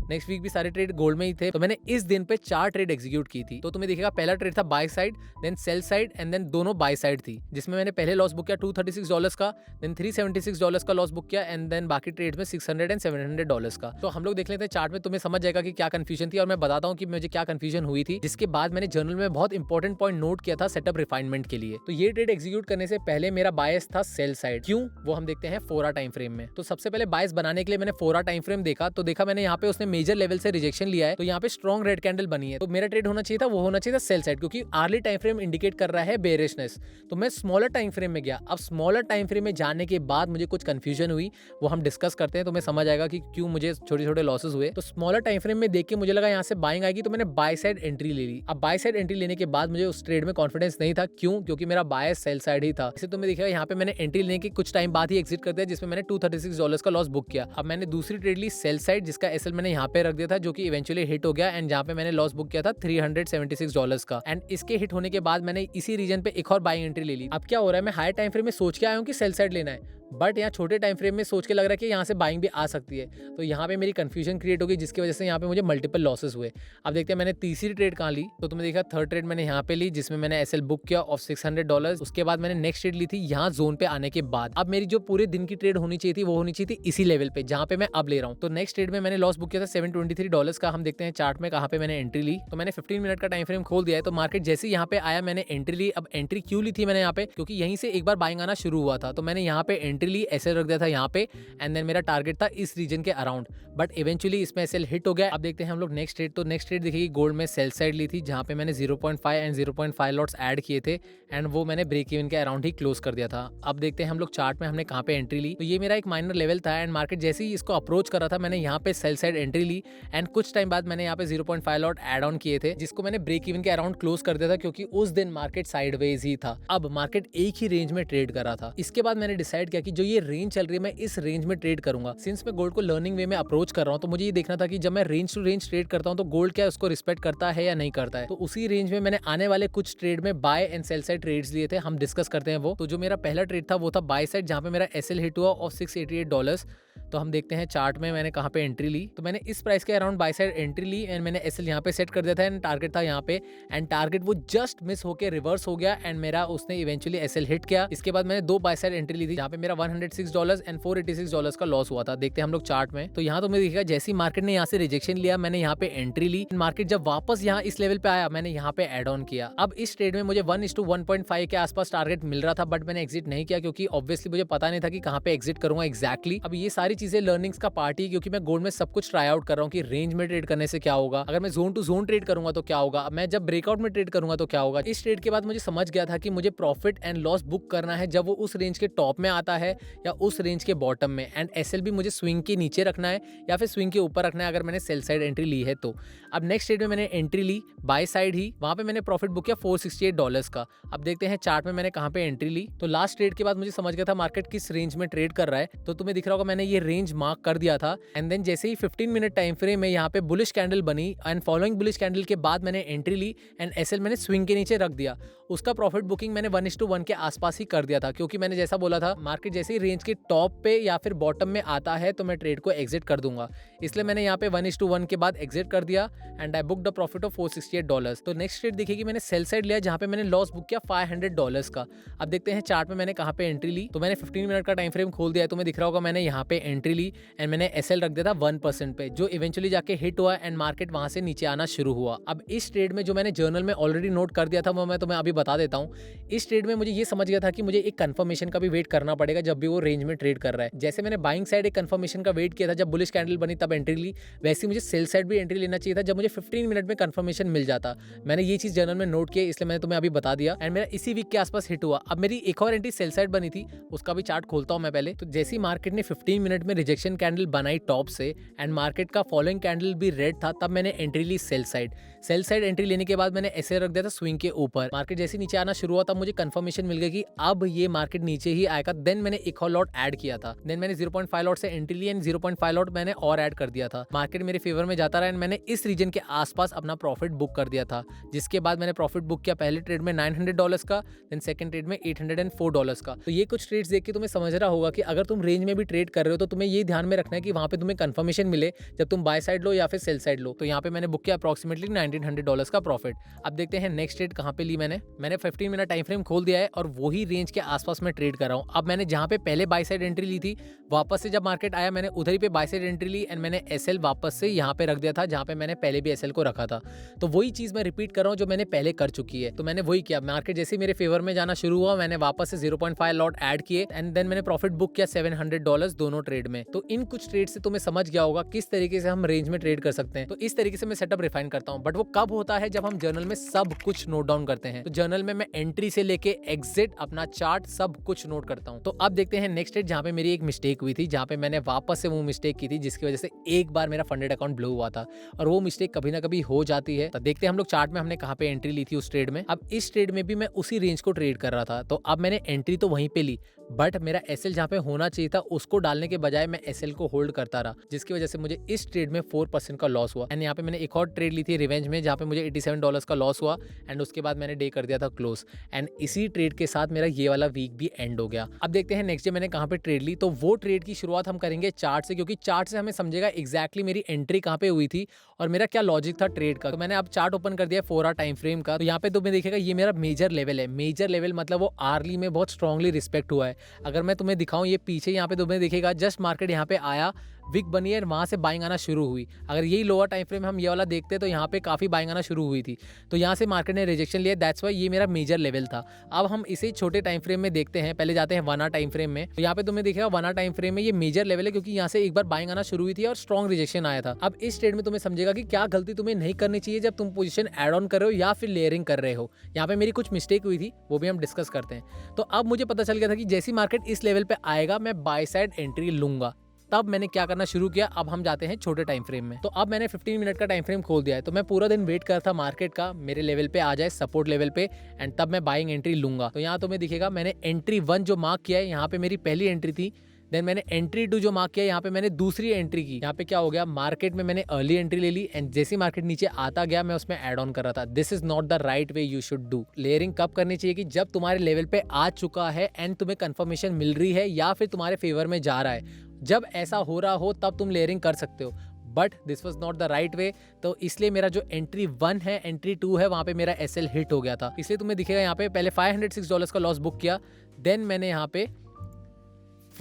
नेक्स्ट वीक भी सारे ट्रेड गोल्ड में ही थे। तो मैंने इस दिन पे 4 ट्रेड एग्जीक्यूट की थी। तो तुम्हें दिखेगा पहला ट्रेड था buy side, then sell side and then दोनों बाय साइड थी, जिसमें मैंने पहले लॉस बुक किया $236 का, देन $376 का लॉस बुक किया एंड देन बाकी ट्रेड में $600 एंड $700 का। तो हम लोग देख लेते हैं चार्ट में, तुम्हें समझ जाएगा कि क्या कंफ्यूजन थी और मैं बताता हूँ कि मुझे क्या कंफ्यूजन हुई थी। जिसके बाद मैंने जर्नल में बहुत इंपॉर्टेंट पॉइंट नोट किया था सेटअप रिफाइनमेंट के लिए। तो ये ट्रेड एग्जीक्यूट करने से पहले मेरा बायस था सेल साइड। क्यों, वो हम देखते हैं 4 टाइम फ्रेम में। तो सबसे पहले बायस बनाने के लिए मैंने 4 टाइम फ्रेम देखा, तो देखा मैंने यहाँ पे उसने मेजर लेवल से रिजेक्शन लिया है। तो यहाँ पे स्ट्रॉन्ग रेड कैंडल बनी है। तो मेरा ट्रेड होना चाहिए था, वो होना चाहिए था सेल साइड, क्योंकि अर्ली टाइम फ्रेम इंडिकेट कर रहा है बेरिशनेस। तो मैं स्मॉलर टाइम फ्रेम में गया। अब स्मॉलर टाइम फ्रेम में जाने के बाद मुझे कुछ कंफ्यूजन हुई, वो हम डिस्कस करते हैं, तो मैं समझ आएगा कि क्यों मुझे छोटे छोटे लॉसेस हुए। तो स्मॉलर टाइम फ्रेम में देख के मुझे लगा यहाँ से बाइंग आएगी, तो मैंने बाय साइड एंट्री ले ली। अब बाय साइड एंट्री लेने के बाद मुझे उस ट्रेड में कॉन्फिडेंस नहीं था। क्यों, क्योंकि मेरा बायस सेल साइड ही था। इसे तुम्हें दिखेगा यहाँ पे मैंने एंट्री लेने के कुछ टाइम बाद ही एग्जिट कर दिया, जिसमें मैंने $236 का लॉस बुक किया। अब मैंने दूसरी ट्रेड ली सेल साइड, जिसका एसएल मैंने यहाँ पे रख दिया था, जो कि इवेंचुअली हिट हो गया एंड जहाँ पे मैंने लॉस बुक किया था $376 का। एंड इसके हिट होने के बाद मैंने इसी रीजन पे एक और बाइंग एंट्री ले ली। अब क्या हो रहा है, मैं हाई टाइम फ्रेम में सोच के आया हूँ कि सेल साइड लेना है, बट यहाँ छोटे टाइम फ्रेम में सोच के लग रहा है कि यहाँ से बाइंग भी आ सकती है। तो यहाँ पे मेरी कंफ्यूजन क्रिएट होगी, जिसकी वजह से यहाँ पे मुझे मल्टीपल लॉसेस हुए। अब देखते हैं मैंने तीसरी ट्रेड कहाँ ली। तो तुमने देखा थर्ड ट्रेड मैंने यहाँ पे ली, जिसमें मैंने एसएल बुक किया ऑफ $600। उसके बाद मैंने नेक्स्ट ट्रेड ली थी यहाँ जोन पे आने के बाद। अब मेरी जो पूरे दिन की ट्रेड होनी चाहिए थी, वो होनी चाहिए थी इसी लेवल पे जहाँ पे मैं अब ले रहा हूँ। तो नेक्स्ट ट्रेड में मैंने लॉस बुक किया था $723 का। हम देखते हैं चार्ट में कहाँ पे मैंने एंट्री ली। तो मैंने 15 मिनट का टाइम फ्रेम खोल दिया है। तो मार्केट जैसे यहाँ पे आया मैंने एंट्री ली। अब एंट्री क्यों ली थी मैंने यहाँ पे, क्योंकि यहीं से एक बार बाइंग आना शुरू हुआ था। तो मैंने यहाँ पे एंट्री ली, एसएल रख दिया था यहाँ पे एंड देन मेरा टारगेट था इस रीजन के अराउंड, बट इवेंचुअली इसमें एसएल हिट हो गया। अब देखते हैं हम लोग नेक्स्ट ट्रेड। तो नेक्स्ट ट्रेड देखिए गोल्ड में सेल साइड ली थी, जहाँ पे मैंने 0.5 एंड 0.5 लॉट्स ऐड किए थे एंड वो मैंने ब्रेक इवन के अराउंड ही क्लोज कर दिया था। अब देखते हैं हम लोग चार्ट में हमने कहाँ पे एंट्री ली। तो ये मेरा एक माइनर लेवल था एंड मार्केट जैसे ही इसको अप्रोच कर रहा था, मैंने यहाँ पे सेल साइड एंट्री ली एंड कुछ टाइम बाद मैंने यहाँ पे 0.5 लॉट ऐड ऑन किए थे, जिसको मैंने ब्रेक इवन के अराउंड क्लोज कर दिया था, क्योंकि उस दिन मार्केट साइडवेज ही था। अब मार्केट एक ही रेंज में ट्रेड कर रहा था। इसके बाद मैंने डिसाइड किया कि जो ये रेंज चल रही है मैं इस रेंज में ट्रेड करूंगा। सिंस मैं गोल्ड को लर्निंग वे में अप्रोच कर रहा हूं, तो मुझे ये देखना था कि जब मैं रेंज टू रेंज ट्रेड करता हूं तो गोल्ड क्या उसको रिस्पेक्ट करता है या नहीं करता है। तो उसी रेंज में मैंने आने वाले कुछ ट्रेड में buy and sell side trades लिए थे, हम डिस्कस करते हैं वो। तो जो मेरा पहला ट्रेड था वो था बाय साइड, जहां पे मेरा एसएल हिट हुआ ऑफ $688। तो हम देखते हैं चार्ट में मैंने कहाँ पे एंट्री ली। तो मैंने इस प्राइस के अराउंड बाय साइड एंट्री ली एंड मैंने एसएल यहाँ पे सेट कर दिया था एंड टारगेट था यहाँ पे, एंड टारगेट वो जस्ट मिस होके रिवर्स हो गया एंड मेरा उसने इवेंचुअली एसएल हिट किया। इसके बाद मैंने 2 बाय साइड एंट्री ली थी, जहाँ पे मेरा $106 एंड $486 का लॉस हुआ था। देखते हैं हम लोग चार्ट में। तो यहाँ तो मुझे दिखेगा जैसी मार्केट ने यहाँ से रिजेक्शन लिया, मैंने यहाँ पे एंट्री ली। मार्केट जब वापस यहाँ इस लेवल पे आया, मैंने यहाँ पे एड ऑन किया। अब इस ट्रेड में मुझे 1:1.5 के आसपास टारगेट मिल रहा था, बट मैंने एग्जिट नहीं किया, क्योंकि ऑब्वियसली मुझे पता नहीं था कि कहाँ पे एग्जिट करूंगा एग्जैक्टली। अब ये सारी चीजें लर्निंग्स का पार्ट ही, क्योंकि मैं गोल्ड में सब कुछ ट्राई आउट कर रहा हूँ कि रेंज में ट्रेड करने से क्या होगा, अगर मैं जोन टू जोन ट्रेड करूंगा तो क्या होगा, मैं जब ब्रेकआउट में ट्रेड करूंगा तो क्या होगा। इस ट्रेड के बाद मुझे समझ गया था कि मुझे प्रॉफिट एंड लॉस बुक करना है जब वो उस रेंज के टॉप में आता है या उस रेंज के बॉटम में, एंड एसएल भी मुझे स्विंग के नीचे रखना है या फिर स्विंग के ऊपर रखना है अगर मैंने सेल साइड एंट्री ली है तो। अब नेक्स्ट ट्रेड में मैंने एंट्री ली बाय साइड ही, वहां पे मैंने प्रॉफिट बुक किया $468 का। अब देखते हैं चार्ट में मैंने कहां पे एंट्री ली। तो लास्ट ट्रेड के बाद मुझे समझ गया था मार्केट किस रेंज में ट्रेड कर रहा है, तो तुम्हें दिख रहा होगा मैंने ये रेंज मार्क कर दिया था। एंड देन जैसे ही 15 मिनट टाइम फ्रेम में यहाँ पे बुलिश कैंडल बनी एंड फॉलोइंग बुलिश कैंडल के बाद मैंने एंट्री ली एंड एसएल मैंने स्विंग के नीचे रख दिया। उसका प्रॉफिट बुकिंग मैंने 1:1 के आसपास ही कर दिया था, क्योंकि मैंने जैसा बोला था मार्केट जैसे ही रेंज के टॉप पे या फिर बॉटम में आता है तो मैं ट्रेड को एग्जिट कर दूंगा, इसलिए मैंने यहाँ पे 1:1 के बाद एग्जिट कर दिया and I book the profit of $468। तो नेक्स्ट ट्रेड देखिए कि मैंने सेल साइड लिया जहाँ पे मैंने लॉस बुक किया $500 का। अब देखते हैं चार्ट में मैंने कहाँ पे एंट्री ली। तो मैंने 15 मिनट का टाइम फ्रेम खोल दिया है, तुम्हें दिख रहा होगा मैंने यहाँ पे एंट्री ली एंड मैंने एसएल रख दिया था 1% पे, जो इवेंचुअली जाके हिट हुआ एंड मार्केट वहां से नीचे आना शुरू हुआ। अब इस ट्रेड में जो मैंने जर्नल में ऑलरेडी नोट कर दिया था वो मैं तुम्हें अभी बता देता हूँ। इस ट्रेड में मुझे ये समझ गया था कि मुझे एक कंफर्मेशन का भी वेट करना पड़ेगा जब भी वो रेंज में ट्रेड कर रहा है। जैसे मैंने बाइंग साइड एक कंफर्मेशन का वेट किया था जब बुलिश कैंडल बनी तब एंट्री ली, वैसे मुझे सेल साइड भी एंट्री लेना चाहिए था जब मुझे 15 मिनट में कंफर्मेशन मिल जाता। मैंने ये चीज जर्नल में नोट किया, इसलिए मैंने तुम्हें अभी बता दिया एंड मेरा इसी वीक के आसपास हिट हुआ। अब मेरी एक और एंट्री सेल साइड बनी थी, उसका भी चार्ट खोलता हूं मैं पहले। तो जैसे ही मार्केट ने 15 मिनट में रिजेक्शन कैंडल बनाई टॉप से एंड मार्केट का फॉलोइंग कैंडल भी रेड था, तब मैंने एंट्री ली sell side. Sell side entry लेने के बाद मैंने ऐसे रख दिया था स्विंग के ऊपर। मार्केट जैसे नीचे आना शुरू हुआ तब मुझे कंफर्मेशन मिल गई कि अब ये मार्केट नीचे ही आएगा। देन मैंने एक और लॉट ऐड किया था। देन मैंने 0.5 लॉट से एंट्री ली एंड 0.5 लॉट मैंने और ऐड कर दिया था। मार्केट मेरे फेवर में जाता रहा एंड मैंने इस रीजन के आसपास अपना प्रॉफिट बुक कर दिया था, जिसके बाद मैंने प्रॉफिट बुक किया पहले ट्रेड में $900 का, देन सेकंड ट्रेड में $804 का। तो ये कुछ ट्रेड्स देख के तुम्हें समझ रहा होगा कि अगर तुम रेंज में भी ट्रेड कर रहे हो तो तुम्हें ये ध्यान में रखना है कि वहां पे तुम्हें कंफर्मेशन मिले जब तुम बाय साइड लो या फिर सेल साइड लो। तो यहाँ पे मैंने बुक किया अप्रॉक्सीमेटली $1900 का प्रॉफिट। अब देखते हैं नेक्स्ट ट्रेड कहाँ पे ली मैंने 15 मिनट टाइम फ्रेम खोल दिया है और वही रेंज के आसपास मैं ट्रेड कर रहा हूँ। अब मैंने जहाँ पे पहले बाय साइड एंट्री ली थी, वापस से जब मार्केट आया मैंने उधर ही पे बाय साइड एंट्री ली एंड मैंने एसएल वापस से यहाँ पे रख दिया था जहाँ पे मैंने पहले भी एसएल को रखा था। तो वही चीज मैं रिपीट कर रहा हूँ जो मैंने पहले कर चुकी है। तो मैंने वही किया, मार्केट जैसे मेरे फेवर में जाना शुरू हुआ मैंने वापस से 0.5 लॉट ऐड किए एंड देन मैंने प्रॉफिट बुक किया $700 दोनों ट्रेड में। तो इन कुछ ट्रेड से तुम्हें समझ गया होगा किस तरीके से हम रेंज में ट्रेड कर सकते हैं। तो इस तरीके से मैं सेटअप रिफाइन करता हूँ, बट वो कब होता है जब हम जर्नल में सब कुछ नोट डाउन करते हैं। तो जर्नल में मैं एंट्री से लेके एग्जिट अपना चार्ट सब कुछ नोट करता हूँ। तो अब देखते हैं नेक्स्ट ट्रेड जहाँ पे मेरी एक मिस्टेक हुई थी, जहाँ पे मैंने वापस से वो मिस्टेक की थी जिसकी वजह से एक बार मेरा फंडेड अकाउंट ब्लो हुआ था और वो मिस्टेक कभी ना कभी हो जाती है। तो देखते हैं हम लोग चार्ट में हमने कहाँ पे एंट्री ली थी उस ट्रेड में। अब इस ट्रेड में भी मैं उसी रेंज को ट्रेड कर रहा था। तो अब मैंने एंट्री तो वहीं पे ली, बट मेरा एसएल जहाँ पे होना चाहिए था उसको डालने के बजाय मैं एसएल को होल्ड करता रहा, जिसकी वजह से मुझे इस ट्रेड में 4% का लॉस हुआ। एंड यहाँ पे मैंने एक और ट्रेड ली थी रिवेंज में जहाँ पे मुझे $87 का लॉस हुआ एंड उसके बाद मैंने डे कर दिया था क्लोज। एंड इसी ट्रेड के साथ मेरा ये वाला वीक भी एंड हो गया। अब देखते हैं नेक्स्ट डे मैंने कहाँ पे ट्रेड ली। तो वो ट्रेड की शुरुआत हम करेंगे चार्ट से, क्योंकि चार्ट से हमें समझेगा एग्जैक्टली मेरी एंट्री कहाँ पे हुई थी और मेरा क्या लॉजिक था ट्रेड का। तो मैंने अब चार्ट ओपन कर दिया 4 आवर टाइम फ्रेम का। तो यहाँ पे तुम्हें देखेगा ये मेरा मेजर लेवल है। मेजर लेवल मतलब वो आर्ली में बहुत स्ट्रांगली रिस्पेक्ट हुआ है। अगर मैं तुम्हें दिखाऊं ये पीछे यहाँ पे तुम्हें दिखेगा जस्ट मार्केट यहाँ पे आया, विक बनी है, वहां से बाइंग आना शुरू हुई। अगर यही लोअर टाइम फ्रेम हम ये वाला देखते तो यहाँ पे काफी बाइंग आना शुरू हुई थी। तो यहाँ से मार्केट ने रिजेक्शन लिया, दैट्स वाई ये मेरा मेजर लेवल था। अब हम इसे छोटे टाइम फ्रेम में देखते हैं। पहले जाते हैं 1 आवर टाइम फ्रेम में। तो यहाँ पे तुम्हें दिखेगा 1 आवर टाइम फ्रेम में ये मेजर लेवल है, क्योंकि यहाँ से एक बार बाइंग आना शुरू हुई थी और स्ट्रॉन्ग रिजेक्शन आया था। अब इस ट्रेड में तुम्हें समझेगा कि क्या गलती तुम्हें नहीं करनी चाहिए जब तुम पोजीशन ऐड ऑन कर रहे हो या फिर लेयरिंग कर रहे हो। यहाँ पे मेरी कुछ मिस्टेक हुई थी, वो भी हम डिस्कस करते हैं। तो अब मुझे पता चल गया था कि जैसी मार्केट इस लेवल पे आएगा मैं बाय साइड एंट्री लूंगा। तब मैंने क्या करना शुरू किया, अब हम जाते हैं छोटे टाइम फ्रेम में। तो अब मैंने 15 मिनट का टाइम फ्रेम खोल दिया है। तो मैं पूरा दिन वेट कर था मार्केट का मेरे लेवल पे आ जाए, सपोर्ट लेवल पे, एंड तब मैं बाइंग एंट्री लूंगा। तो यहाँ तुम्हें दिखेगा मैंने एंट्री 1 जो मार्क किया है, यहाँ पे मेरी पहली एंट्री थी। देन मैंने एंट्री 2 जो मार्क किया, यहाँ पे मैंने दूसरी एंट्री की। यहाँ पे क्या हो गया, मार्केट में मैंने अर्ली एंट्री ले ली एंड जैसे मार्केट नीचे आता गया मैं उसमें ऐड ऑन कर रहा था। This is not the right way you should do. Layering कब करनी चाहिए कि जब तुम्हारे लेवल पे आ चुका है एंड तुम्हें कंफर्मेशन मिल रही है या फिर तुम्हारे फेवर में जा रहा है। जब ऐसा हो रहा हो तब तुम लेयरिंग कर सकते हो, but this was not the right वे। तो इसलिए मेरा जो एंट्री 1 है, एंट्री 2 है, वहां पे मेरा एसएल हिट हो गया था। इसलिए तुम्हें दिखेगा यहाँ पे पहले $506 का लॉस बुक किया, देन मैंने यहाँ पे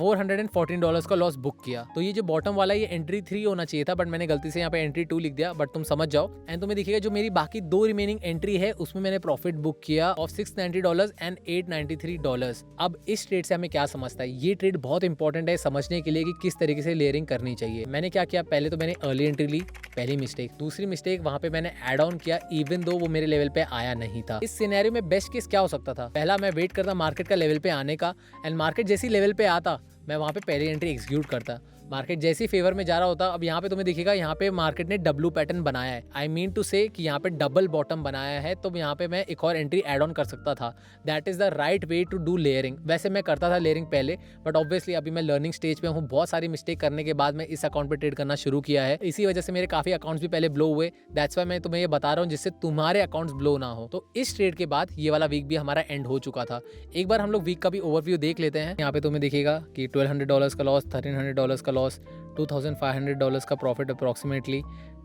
$414 का लॉस बुक किया। तो ये जो बॉटम वाला ये एंट्री 3 होना चाहिए था, बट मैंने गलती से यहाँ पे एंट्री 2 लिख दिया, बट तुम समझ जाओ। एंड तुम्हें दिखेगा जो मेरी बाकी 2 रिमेनिंग एंट्री है उसमें मैंने प्रॉफिट बुक किया ऑफ $690 एंड $893। अब इस ट्रेड से हमें क्या समझता है, ये ट्रेड बहुत इंपॉर्टेंट है समझने के लिए कि किस तरीके से लेयरिंग करनी चाहिए। मैंने क्या किया, पहले तो मैंने अर्ली एंट्री ली, पहली मिस्टेक। दूसरी मिस्टेक, वहां पे मैंने एड ऑन किया इवन दो वो मेरे लेवल पे आया नहीं था। इस सिनेरियो में बेस्ट केस क्या हो सकता था, पहला मैं वेट करता मार्केट का लेवल पे आने का, एंड मार्केट जैसी लेवल पे आता मैं वहां पे पहली एंट्री एग्जीक्यूट करता। मार्केट जैसी फेवर में जा रहा होता, अब यहाँ पे तुम्हें दिखेगा यहाँ पे मार्केट ने डब्लू पैटर्न बनाया है, आई मीन टू से कि यहाँ पे डबल बॉटम बनाया है, तो यहाँ पे मैं एक और एंट्री एड ऑन कर सकता था। That is the right way to do layering. वैसे मैं करता था लेयरिंग पहले, बट ऑब्वियसली अभी मैं लर्निंग स्टेज पे हूँ। बहुत सारी मिस्टेक करने के बाद मैं इस अकाउंट पे ट्रेड करना शुरू किया है, इसी वजह से मेरे काफी अकाउंट्स भी पहले ब्लो हुए। दैट्स वाई मैं तुम्हें ये बता रहा हूँ जिससे तुम्हारे अकाउंट्स ब्लो ना हो। तो इस ट्रेड के बाद ये वाला वीक भी हमारा एंड हो चुका था। एक बार हम लोग वीक का भी ओवरव्यू देख लेते हैं। यहाँ पे तुम्हें दिखेगा कि $1200 का लॉस, $1300 का लॉस, $2500 का प्रॉफिट अप्रॉक्सीमेटली,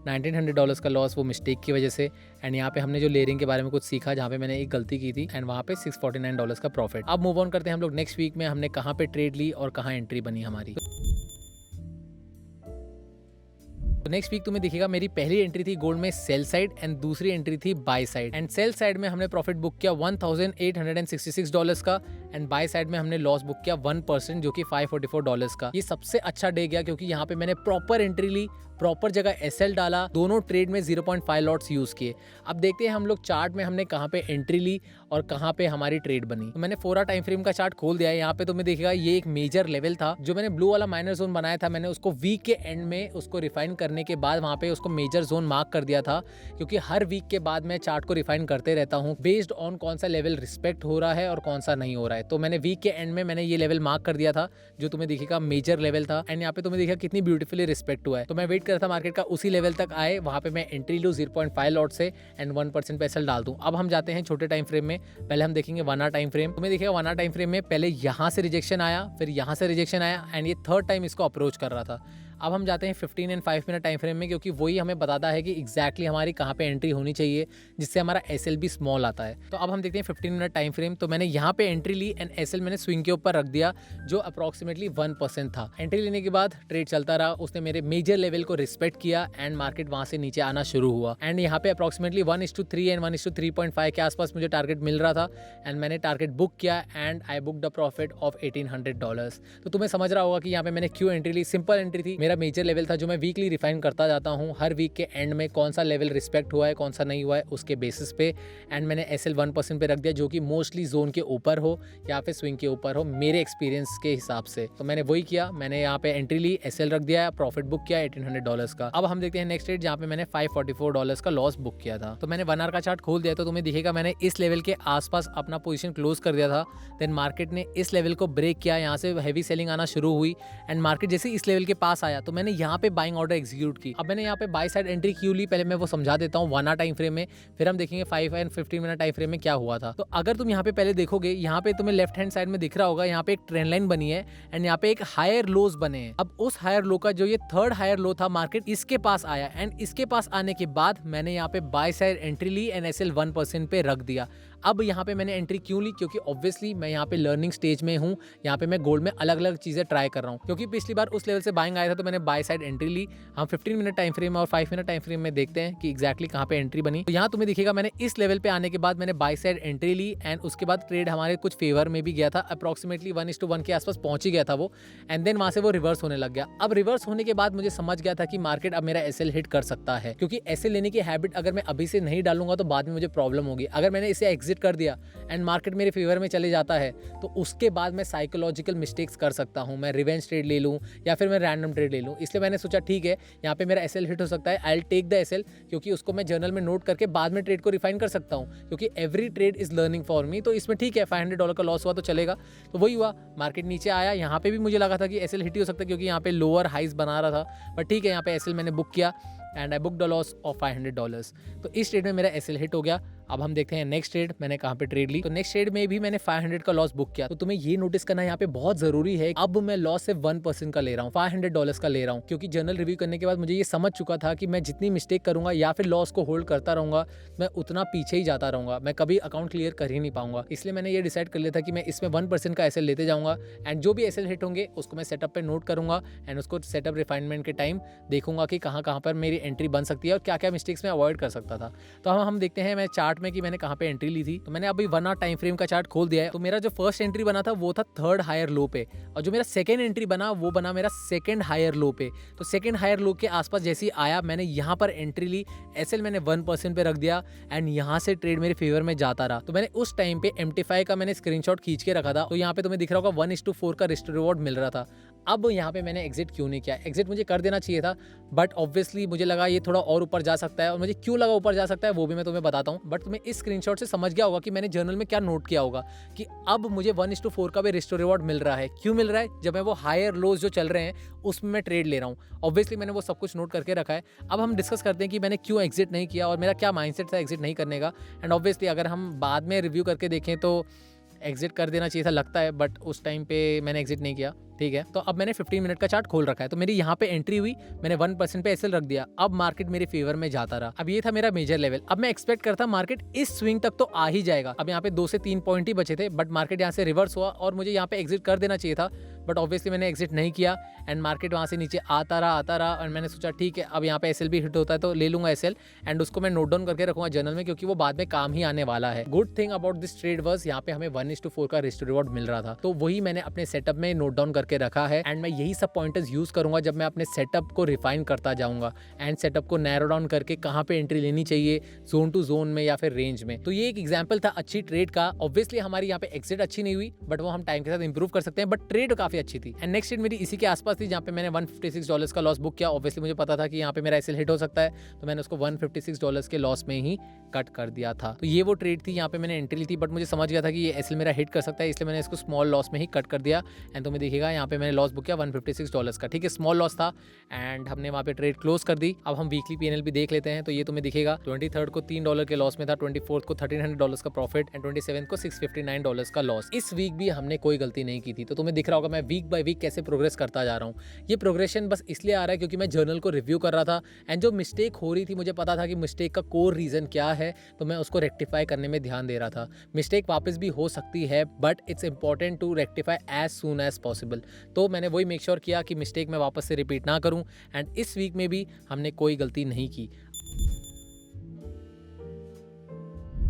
$1900 का लॉस वो मिस्टेक की वजह से। एंड यहाँ पे हमने जो लेयरिंग के बारे में कुछ सीखा जहाँ पे मैंने एक गलती की थी, एंड वहाँ पे $649 का प्रॉफिट। अब मूव ऑन करते हैं हम लोग नेक्स्ट वीक में हमने कहाँ पे ट्रेड ली और कहाँ एंट्री बनी हमारी। तो नेक्स्ट वीक तुम्हें दिखेगा मेरी पहली एंट्री थी गोल्ड में सेल साइड एंड दूसरी एंट्री थी bye side. And sell side में हमने प्रॉफिट बुक किया $1866 का, एंड बाय साइड में हमने लॉस बुक किया 1% जो कि $544 का। ये सबसे अच्छा डे गया क्योंकि यहाँ पे मैंने प्रॉपर एंट्री ली, प्रॉपर जगह एसएल डाला, दोनों ट्रेड में 0.5 लॉट्स यूज किए। अब देखते हैं हम लोग चार्ट में हमने कहाँ पे एंट्री ली और कहाँ पे हमारी ट्रेड बनी। तो मैंने 4 टाइम फ्रेम का चार्ट खोल दिया है। यहाँ पे तुम्हें दिखेगा ये एक मेजर लेवल था जो मैंने ब्लू वाला माइनर जोन बनाया था, मैंने उसको वीक के एंड में उसको रिफाइन करने के बाद वहाँ पे उसको मेजर जोन मार्क कर दिया था, क्योंकि हर वीक के बाद मैं चार्ट को रिफाइन करते रहता हूँ बेस्ड ऑन कौन सा लेवल रिस्पेक्ट हो रहा है और कौन सा नहीं हो रहा है। तो मैंने वीक के एंड में मैंने ये लेवल मार्क कर दिया था जो तुम्हें दिखेगा मेजर लेवल था, एंड यहाँ पे तुम्हें दिखेगा कितनी ब्यूटीफुली रिस्पेक्ट हुआ है। तो मैं वेट कर रहा था मार्केट का उसी लेवल तक आए, वहां पे मैं एंट्री लूं 0.5 लॉट से एंड 1% पे एसएल डाल दूं। अब हम जाते हैं छोटे टाइम फ्रेम में। पहले हम देखेंगे 1 आवर टाइम फ्रेम। तुम्हें दिखेगा 1 आवर टाइम फ्रेम में पहले यहां से रिजेक्शन आया, फिर यहां से रिजेक्शन आया, एंड ये थर्ड टाइम इसको अप्रोच कर रहा था। अब हम जाते हैं 15 एंड 5 मिनट टाइम फ्रेम में, क्योंकि वही हमें बताता है कि एग्जैक्टली हमारी कहाँ पे एंट्री होनी चाहिए जिससे हमारा एसएल भी स्मॉल आता है। तो अब हम देखते हैं 15 मिनट टाइम फ्रेम। तो मैंने यहाँ पे एंट्री ली एंड एसएल मैंने स्विंग के ऊपर रख दिया जो अप्रॉक्सीमेटली 1% था। एंट्री लेने के बाद ट्रेड चलता रहा, उसने मेरे मेजर लेवल को रिस्पेक्ट किया एंड मार्केट वहां से नीचे आना शुरू हुआ। एंड यहाँ पे अप्रॉक्सीमेटली 1:3 एंड 1:3.5 के आसपास मुझे टारगेट मिल रहा था, एंड मैंने टारगेट बुक किया and I book the profit of $1800। तो तुम्हें समझ रहा होगा कि यहाँ पे मैंने क्यों एंट्री ली। सिंपल एंट्री थी, मेरा मेजर लेवल था जो मैं वीकली रिफाइन करता जाता हूँ। हर वीक के एंड में कौन सा लेवल रिस्पेक्ट हुआ है कौन सा नहीं हुआ है उसके बेसिस पे, एंड मैंने एसएल 1% पे रख दिया जो कि मोस्टली जोन के ऊपर हो या फिर स्विंग के ऊपर हो मेरे एक्सपीरियंस के हिसाब से। तो मैंने वही किया, मैंने यहाँ पे एंट्री ली, एसएल रख दिया, प्रॉफिट बुक किया $1800 का। अब हम देखते हैं नेक्स्ट ट्रेड जहाँ पे मैंने $544 का लॉस बुक किया था। तो मैंने 1 आवर का चार्ट खोल दिया, तो तुम्हें दिखेगा मैंने इस लेवल के आसपास अपना पोजीशन क्लोज कर दिया था। देन मार्केट ने इस लेवल को ब्रेक किया, यहाँ से हैवी सेलिंग आना शुरू हुई, एंड मार्केट जैसे इस लेवल के पास आया तो मैंने यहाँ पे बाइंग ऑर्डर एग्जीक्यूट की। अब मैंने यहाँ पे बाय साइड एंट्री क्यों ली पहले मैं वो समझा देता हूँ 1 आवर टाइम फ्रेम में, फिर हम देखेंगे 5 एंड 15 मिनट टाइम फ्रेम में क्या हुआ था। तो अगर तुम यहाँ पे पहले देखोगे, यहाँ पे तुम्हें लेफ्ट हैंड साइड में दिख रहा होगा, यहाँ पे एक ट्रेंड लाइन बनी है एंड यहाँ पे एक हायर लोज बने हैं। अब उस हायर लो का जो ये थर्ड हायर लो था मार्केट इसके पास आया, एंड इसके पास आने के बाद मैंने यहाँ पे बाय साइड एंट्री ली एंड एसएल 1% पे रख दिया। अब यहाँ पे मैंने एंट्री क्यों ली, क्योंकि ऑब्वियसली मैं यहाँ पे लर्निंग स्टेज में हूँ, यहाँ पे मैं गोल्ड में अलग अलग चीजें ट्राई कर रहा हूँ। क्योंकि पिछली बार उस लेवल से बाइंग आया था तो मैंने बाय साइड एंट्री ली। हम 15 मिनट टाइम फ्रेम और 5 मिनट टाइम फ्रेम में देखते हैं कि एग्जैक्टली कहाँ पे एंट्री बनी। तो यहाँ तुम्हें दिखेगा मैंने इस लेवल पे आने के बाद मैंने बाय साइड एंट्री ली एंड उसके बाद ट्रेड हमारे कुछ फेवर में भी गया था, अप्रॉक्सीमेटली 1:1 के आसपास पहुंच ही गया था वो, एंड देन वहां से वो रिवर्स होने लग गया। अब रिवर्स होने के बाद मुझे समझ गया था कि मार्केट अब मेरा एसएल हिट कर सकता है, क्योंकि एसएल लेने की हैबिट अगर मैं अभी से नहीं डालूंगा तो बाद में मुझे प्रॉब्लम होगी। अगर मैंने इसे एग्जिट कर दिया एंड मार्केट मेरे फेवर में चले जाता है तो उसके बाद मैं साइकोलॉजिकल मिस्टेक्स कर सकता हूं, मैं रिवेंज ट्रेड ले लूं या फिर मैं रैंडम ट्रेड ले लूं। इसलिए मैंने सोचा ठीक है यहाँ पे मेरा एसएल हिट हो सकता है, I will take the SL, क्योंकि उसको मैं जर्नल में नोट करके बाद में ट्रेड को रिफाइन कर सकता हूं, क्योंकि every trade is learning for me. तो इसमें ठीक है $500 का लॉस हुआ तो चलेगा। तो वही हुआ, मार्केट नीचे आया, यहाँ पे भी मुझे लगा था कि एसएल हिट ही हो सकता है क्योंकि यहाँ पे लोअर हाइज बना रहा था, बट ठीक है यहाँ पे एसएल मैंने बुक किया and I book the loss of $500। तो इस ट्रेड में मेरा एसएल हिट हो गया। अब हम देखते हैं नेक्स्ट ट्रेड मैंने कहाँ पे ट्रेड ली। तो नेक्स्ट ट्रेड में भी मैंने 500 का लॉस बुक किया। तो तुम्हें ये नोटिस करना यहाँ पे बहुत जरूरी है, अब मैं लॉस सिर्फ 1% का ले रहा हूँ, $500 का ले रहा हूँ, क्योंकि जर्नल रिव्यू करने के बाद मुझे ये समझ चुका था कि मैं जितनी मिस्टेक करूंगा या फिर लॉस को होल्ड करता रहूंगा, मैं उतना पीछे ही जाता रहूंगा, मैं कभी अकाउंट क्लियर कर ही नहीं पाऊंगा। इसलिए मैंने ये डिसाइड कर लिया था कि मैं इसमें 1% का एसएल लेते जाऊंगा एंड जो भी एसएल हिट होंगे उसको मैं सेटअप पे नोट करूंगा एंड उसको सेटअप रिफाइनमेंट के टाइम देखूंगा कि कहाँ कहाँ पर मेरी एंट्री बन सकती है और क्या क्या मिस्टेक्स मैं अवॉइड कर सकता था। तो हम देखते हैं मैं चार्ट में कि मैंने कहाँ पे एंट्री ली थी। तो मैंने अभी 1 आवर टाइम फ्रेम का चार्ट खोल दिया है। तो मेरा जो फर्स्ट एंट्री बना था वो था 3rd हायर लो पे, और जो मेरा सेकंड एंट्री बना वो बना मेरा 2nd हायर लो पे। तो 2nd हायर लो के आसपास जैसे ही आया मैंने यहाँ पर एंट्री ली, एसएल मैंने 1% पे रख दिया एंड यहाँ से ट्रेड मेरे फेवर में जाता रहा। तो मैंने उस टाइम पे MT5 का मैंने स्क्रीनशॉट खींच के रखा था। तो यहाँ पे तुम्हें दिख रहा होगा 1:4 का रिस्ट रिवॉर्ड मिल रहा था। अब यहाँ पे मैंने एग्जिट क्यों नहीं किया, एग्जिट मुझे कर देना चाहिए था, बट ऑब्वियसली मुझे लगा ये थोड़ा और ऊपर जा सकता है, और मुझे क्यों लगा ऊपर जा सकता है वो भी मैं तुम्हें बताता हूँ। बट तुम्हें इस स्क्रीनशॉट से समझ गया होगा कि मैंने जर्नल में क्या नोट किया होगा कि अब मुझे 1:4 का भी रिस्टोर रिवॉर्ड मिल रहा है। क्यों मिल रहा है? जब मैं वो हायर लोज जो चल रहे हैं उसमें मैं ट्रेड ले रहा हूँ। ऑब्वियसली मैंने वो सब कुछ नोट करके रखा है। अब हम डिस्कस करते हैं कि मैंने क्यों एग्जिट नहीं किया और मेरा क्या माइंडसेट था एग्जिट नहीं करने का। एंड ऑब्वियसली अगर हम बाद में रिव्यू करके देखें तो एग्जिट कर देना चाहिए था लगता है, बट उस टाइम पे मैंने एग्जिट नहीं किया। ठीक है, तो अब मैंने 15 मिनट का चार्ट खोल रखा है। तो मेरी यहाँ पे एंट्री हुई, मैंने 1% पे एसएल रख दिया। अब मार्केट मेरे फेवर में जाता रहा। अब ये था मेरा मेजर लेवल। अब मैं एक्सपेक्ट करता मार्केट इस स्विंग तक तो आ ही जाएगा। अब यहाँ पे 2 से 3 पॉइंट ही बचे थे, बट मार्केट यहाँ से रिवर्स हुआ और मुझे यहाँ पे एग्जिट कर देना चाहिए था, बट ऑब्वियसली मैंने एग्जिट नहीं किया एंड मार्केट वहाँ से नीचे आता रहा और मैंने सोचा ठीक है अब यहाँ पे एसएल भी हिट होता है तो ले लूंगा एसएल एंड उसको मैं नोट डाउन करके रखूंगा जर्नल में, क्योंकि वो बाद में काम ही आने वाला है। Good thing about this trade was यहाँ पे हमें 1:4 का रिस्ट रिवॉर्ड मिल रहा था, तो वही मैंने अपने सेटअप में नोट डाउन करके रखा है एंड मैं यही सब पॉइंटर्स यूज करूंगा जब मैं अपने सेटअप को रिफाइन करता जाऊंगा एंड सेटअप को नैरो डाउन करके कहाँ पे एंट्री लेनी चाहिए, जोन टू जोन में या फिर रेंज में। तो ये एक एग्जांपल था अच्छी ट्रेड का। ऑब्वियसली हमारी यहाँ पे एग्जिट अच्छी नहीं हुई, बट वो हम टाइम के साथ इंप्रूव कर सकते हैं, बट ट्रेड काफी अच्छी थी। एंड नेक्स्ट ट्रेड मेरी इसी के आसपास थी जहाँ पे मैंने $156 का लॉस बुक किया। ऑब्वियसली मुझे पता था कि यहाँ पे मेरा एसएल हिट हो सकता है, तो मैंने उसको $156 के लॉस में ही कट कर दिया था। तो ये वो ट्रेड थी, यहाँ पे मैंने एंट्री ली थी, बट मुझे समझ गया था कि ये एसएल मेरा हिट कर सकता है, इसलिए मैंने इसको स्मॉल लॉस में ही कट कर दिया। एंड तुम्हें दिखेगा यहाँ पे मैंने लॉस बुक किया $156 का। ठीक है, स्मॉल लॉस था एंड हमने वहाँ पे ट्रेड क्लोज कर दी। अब हम वीकली पीएनएल भी देख लेते हैं। तो ये तुम्हें दिखेगा 23rd को $3 के लॉस में था, 24th को $1300 का प्रॉफिट एंड 27th को $659 का लॉस। इस वीक भी हमने कोई गलती नहीं की थी। तो तुम्हें दिख रहा होगा मैं वीक बाय वीक कैसे प्रोग्रेस करता जा रहा हूँ। ये प्रोग्रेशन बस इसलिए आ रहा है क्योंकि मैं जर्नल को रिव्यू कर रहा था एंड जो मिस्टेक हो रही थी मुझे पता था कि मिस्टेक का कोर रीजन क्या है, तो मैं उसको रेक्टिफाई करने में ध्यान दे रहा था। मिस्टेक वापस भी हो सकती है, but it's important to rectify as soon as possible. तो मैंने वही मेक श्योर किया कि मिस्टेक मैं वापस से रिपीट ना करूं एंड इस वीक में भी हमने कोई गलती नहीं की।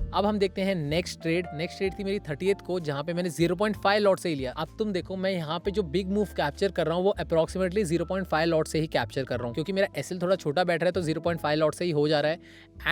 अब हम देखते हैं नेक्स्ट ट्रेड थी मेरी 30th को, जहां पे मैंने 0.5 लॉट से ही लिया। अब तुम देखो मैं यहाँ पे जो बिग मूव कैप्चर कर रहा हूँ वो अप्रोक्सीमेटली 0.5 लॉट से ही कैप्चर कर रहा हूँ, क्योंकि मेरा एसएल थोड़ा छोटा बैठ रहा है तो 0.5 लॉट से ही हो जा रहा है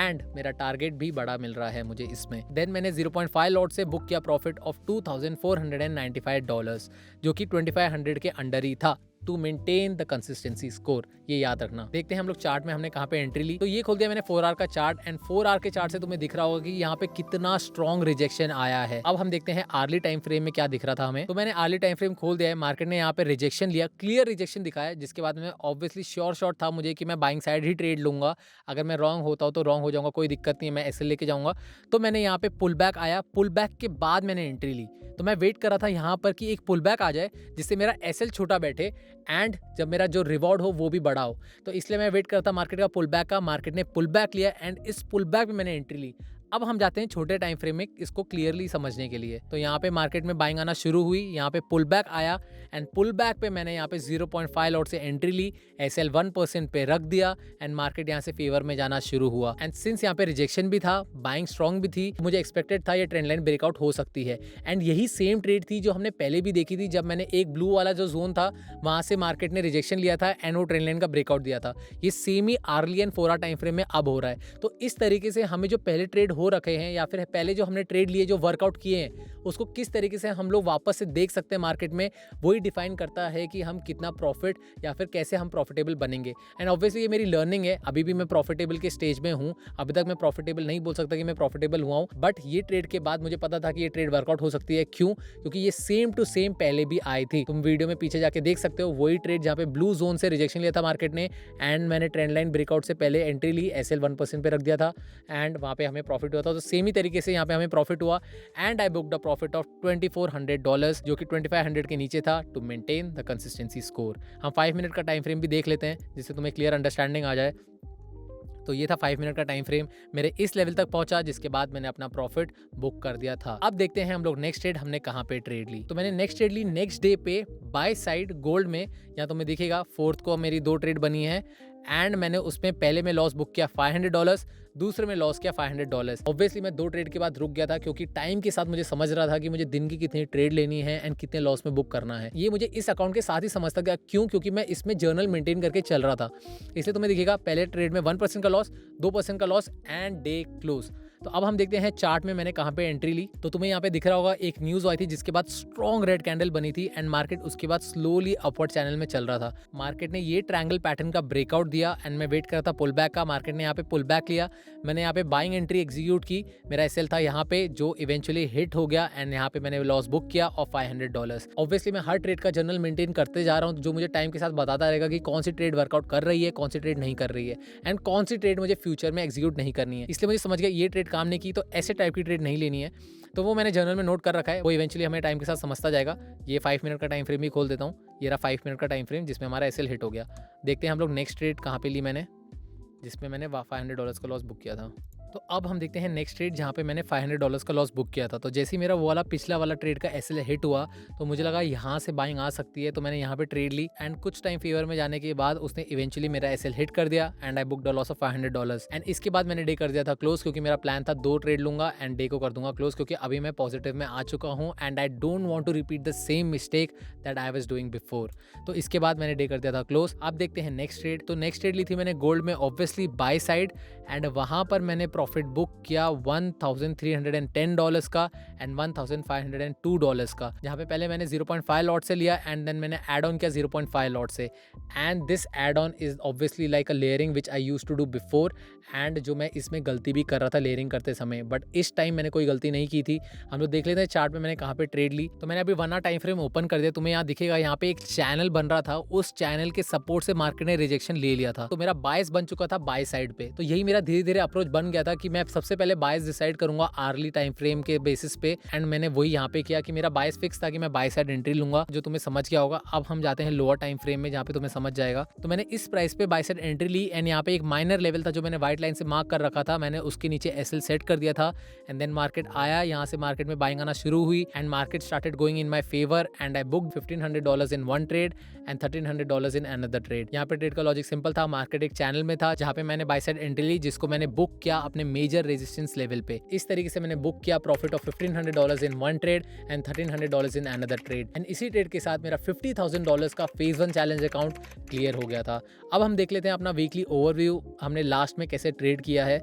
एंड मेरा टारगेट भी बड़ा मिल रहा है मुझे इसमें। देन मैंने 0.5 लॉट से बुक किया प्रॉफिट ऑफ $2,495, जो कि 2500 के अंडर ही था, to maintain the consistency score. ये याद रखना। देखते हैं हम लोग चार्ट में हमने कहाँ पे एंट्री ली। तो ये खोल दिया मैंने 4 आवर का चार्ट एंड 4 आवर के चार्ट से तुम्हें दिख रहा होगा कि यहाँ पे कितना स्ट्रॉन्ग रिजेक्शन आया है। अब हम देखते हैं आर्ली टाइम फ्रेम में क्या दिख रहा था हमें। तो मैंने आर्ली टाइम फ्रेम खोल दिया है, मार्केट ने यहाँ पे रिजेक्शन लिया, क्लियर रिजेक्शन दिखाया, जिसके बाद में ऑब्वियसली श्योर शॉट था मुझे कि मैं बाइंग साइड ही ट्रेड लूंगा। अगर मैं रॉन्ग होता हूँ तो रॉन्ग हो जाऊंगा, कोई दिक्कत नहीं है, मैं एसएल लेके जाऊंगा। तो मैंने यहाँ पे पुल बैक आया, पुल बैक के बाद मैंने एंट्री ली। तो मैं वेट कर रहा था यहाँ पर कि एक पुल बैक आ जाए जिससे मेरा एसएल छोटा बैठे एंड जब मेरा जो रिवॉर्ड हो वो भी बड़ा हो। तो इसलिए मैं वेट करता मार्केट का पुल बैक का। मार्केट ने पुल बैक लिया एंड इस पुल बैक में मैंने एंट्री ली। अब हम जाते हैं छोटे टाइम फ्रेम में इसको क्लियरली समझने के लिए। तो यहाँ पे मार्केट में बाइंग आना शुरू हुई, यहाँ पे पुल बैक आया एंड पुल बैक पे मैंने यहाँ पे 0.5 लॉट से एंट्री ली, एसएल 1% पे रख दिया एंड मार्केट यहाँ से फेवर में जाना शुरू हुआ। एंड सिंस यहाँ पे रिजेक्शन भी था, बाइंग स्ट्रॉन्ग भी थी, मुझे एक्सपेक्टेड था ये ट्रेंड लाइन ब्रेकआउट हो सकती है। एंड यही सेम ट्रेड थी जो हमने पहले भी देखी थी, जब मैंने एक ब्लू वाला जो जोन था वहां से मार्केट ने रिजेक्शन लिया था एंड वो ट्रेंड लाइन का ब्रेकआउट दिया था। ये सेम ही early and 4 hour time frame में अब हो रहा है। तो इस तरीके से हमें जो पहले ट्रेड हो रखे हैं या फिर पहले जो हमने ट्रेड लिए, जो वर्कआउट किए हैं, उसको किस तरीके से हम लोग वापस से देख सकते हैं मार्केट में, वही डिफाइन करता है कि हम कितना प्रॉफिट या फिर कैसे हम प्रॉफिटेबल बनेंगे। एंड ऑब्वियसली ये मेरी लर्निंग है, अभी भी मैं प्रॉफिटेबल के स्टेज में हूँ, अभी तक मैं प्रॉफिटेबल नहीं बोल सकता कि मैं प्रॉफिटेबल हुआ हूँ, बट ये ट्रेड के बाद मुझे पता था कि ये ट्रेड वर्कआउट हो सकती है। क्यों? क्योंकि ये सेम टू सेम पहले भी आई थी। तुम वीडियो में पीछे जाके देख सकते हो, वही ट्रेड जहाँ पे ब्लू जोन से रिजेक्शन लिया था मार्केट ने एंड मैंने ट्रेंड लाइन ब्रेकआउट से पहले एंट्री ली, एसएल 1% पे रख दिया था एंड वहाँ पे हमें प्रॉफिट प्रॉफिट हुआ था, तो सेम ही तरीके से यहाँ पे हमें प्रॉफिट हुआ and I booked a profit of $2400 जो कि 2500 के नीचे था to maintain the consistency score. हम 5 मिनट का टाइम फ्रेम भी देख लेते हैं जिससे तुम्हें क्लियर अंडरस्टैंडिंग आ जाए। तो ये था 5 मिनट का टाइम फ्रेम, मेरे इस लेवल तक पहुंचा जिसके बाद मैंने अपना प्रॉफिट बुक कर दिया था। अब देखते हैं हम लोग नेक्स्ट ट्रेड हमने कहाँ पे ट्रेड ली। तो मैंने नेक्स्ट ट्रेड ली नेक्स्ट डे पे बाय साइड गोल्ड में। यहाँ तुम्हें दिखेगा 4th को मेरी 2 ट्रेड बनी है एंड मैंने उसमें पहले में लॉस बुक किया $500, दूसरे में लॉस किया $500। ऑब्वियसली मैं 2 ट्रेड के बाद रुक गया था क्योंकि टाइम के साथ मुझे समझ रहा था कि मुझे दिन की कितनी ट्रेड लेनी है एंड कितने लॉस में बुक करना है। ये मुझे इस अकाउंट के साथ ही समझता गया। क्यों? क्योंकि मैं इसमें जर्नल मेंटेन करके चल रहा था। इसलिए तुम्हें दिखेगा पहले ट्रेड में 1% का लॉस, 2% का लॉस एंड डे क्लोज। तो अब हम देखते हैं चार्ट में मैंने कहाँ पे एंट्री ली। तो तुम्हें यहाँ पे दिख रहा होगा एक न्यूज आई थी जिसके बाद स्ट्रॉन्ग रेड कैंडल बनी थी एंड मार्केट उसके बाद स्लोली अपवर्ड चैनल में चल रहा था। मार्केट ने ये ट्रायंगल पैटर्न का ब्रेकआउट दिया एंड मैं वेट कर रहा था पुल बैक का। मार्केट ने यहाँ पे पुल बैक लिया, मैंने यहाँ पे बाइंग एंट्री एग्जीक्यूट की। मेरा एसएल था यहाँ पे जो इवेंचुअली हिट हो गया एंड यहाँ पे मैंने लॉस बुक किया ऑफ $500। ऑब्वियसली मैं हर ट्रेड का जर्नल मेंटेन करते जा रहा हूँ जो मुझे टाइम के साथ बताता रहेगा कि कौन सी ट्रेड वर्कआउट कर रही है, कौन सी ट्रेड नहीं कर रही है एंड कौन सी ट्रेड मुझे फ्यूचर में एग्जीक्यूट नहीं करनी है। इसलिए मुझे समझ गया ये ट्रेड काम नहीं की तो ऐसे टाइप की ट्रेड नहीं लेनी है। तो वो मैंने जर्नल में नोट कर रखा है, वो इवेंचुअली हमें टाइम के साथ समझता जाएगा। ये 5 मिनट का टाइम फ्रेम भी खोल देता हूँ। ये रहा 5 मिनट का टाइम फ्रेम जिसमें हमारा एसएल हिट हो गया। देखते हैं हम लोग नेक्स्ट ट्रेड कहाँ पे ली मैंने, जिसमें मैंने $500 का लॉस बुक किया था। तो अब हम देखते हैं नेक्स्ट ट्रेड जहाँ पे मैंने $500 का लॉस बुक किया था। तो जैसे ही मेरा वो वाला पिछला वाला ट्रेड का एसएल हिट हुआ तो मुझे लगा यहाँ से बाइंग आ सकती है, तो मैंने यहाँ पे ट्रेड ली एंड कुछ टाइम फेवर में जाने के बाद उसने इवेंचुअली मेरा एसएल हिट कर दिया and I booked a loss of $500 and इसके बाद मैंने डे कर दिया था क्लोज क्योंकि मेरा प्लान था 2 ट्रेड लूंगा एंड डे को कर दूंगा क्लोज क्योंकि अभी मैं पॉजिटिव में आ चुका हूँ and I don't want to repeat the same mistake that I was doing before. तो इसके बाद मैंने डे कर दिया था क्लोज। अब देखते हैं नेक्स्ट ट्रेड। तो नेक्स्ट ट्रेड ली थी मैंने गोल्ड में ऑब्वियसली बाय साइड एंड वहाँ पर मैंने प्रॉफिट बुक किया $1,310 का एंड $1,502 का, जहाँ पे पहले मैंने 0.5 लॉट से लिया एंड देन मैंने एड ऑन किया 0.5 लॉट से and this add on is obviously like a layering which I used to do before and जो मैं इसमें गलती भी कर रहा था लेयरिंग करते समय, बट इस टाइम मैंने कोई गलती नहीं की थी। हम लोग देख लेते हैं चार्ट में मैंने कहाँ पे ट्रेड ली। तो मैंने अभी 1 आवर टाइम फ्रेम ओपन कर दिया। तुम्हें यहाँ दिखेगा यहाँ पे एक चैनल बन रहा था, उस चैनल के सपोर्ट से मार्केट ने रिजेक्शन ले लिया था। तो मेरा बायस बन चुका था बाय साइड पे। तो यही मेरा धीरे धीरे अप्रोच बन गया था कि मैं सबसे पहले बायस डिसाइड करूंगा आर्ली टाइम फ्रेम के बेसिस पे एंड मैंने वही यहाँ पे किया कि मेरा बायस फिक्स था कि मैं बाय साइड एंट्री लूंगा, जो तुम्हें समझ गया होगा। अब हम जाते हैं लोअर टाइम फ्रेम में जहाँ पे तुम्हें समझ जाएगा। तो मैंने इस प्राइस पे बाय साइड एंट्री ली एंड यहाँ पे एक माइनर लेवल था जो मैंने व्हाइट लाइन से मार्क कर रखा था, मैंने उसके नीचे एसएल सेट कर दिया था एंड देन मार्केट आया, यहाँ से मार्केट में बाइंग आना शुरू हुई and market started going in my favour and I booked $1,500 in one trade and $1,300 in another trade. यहाँ पे ट्रेड का लॉजिक सिंपल था, मार्केट एक चैनल में था जहाँ पे मैंने बाय साइड एंट्री ली जिसको मैंने बुक किया अपने मेजर रेजिस्टेंस लेवल पे। इस तरीके से मैंने बुक किया profit of $1,500 in one trade and $1,300 in another trade and इसी ट्रेड के साथ मेरा $50,000 का फेज 1 चैलेंज अकाउंट क्लियर हो गया था। अब हम देख लेते हैं अपना वीकली ओवरव्यू, हमने लास्ट में कैसे ट्रेड किया है।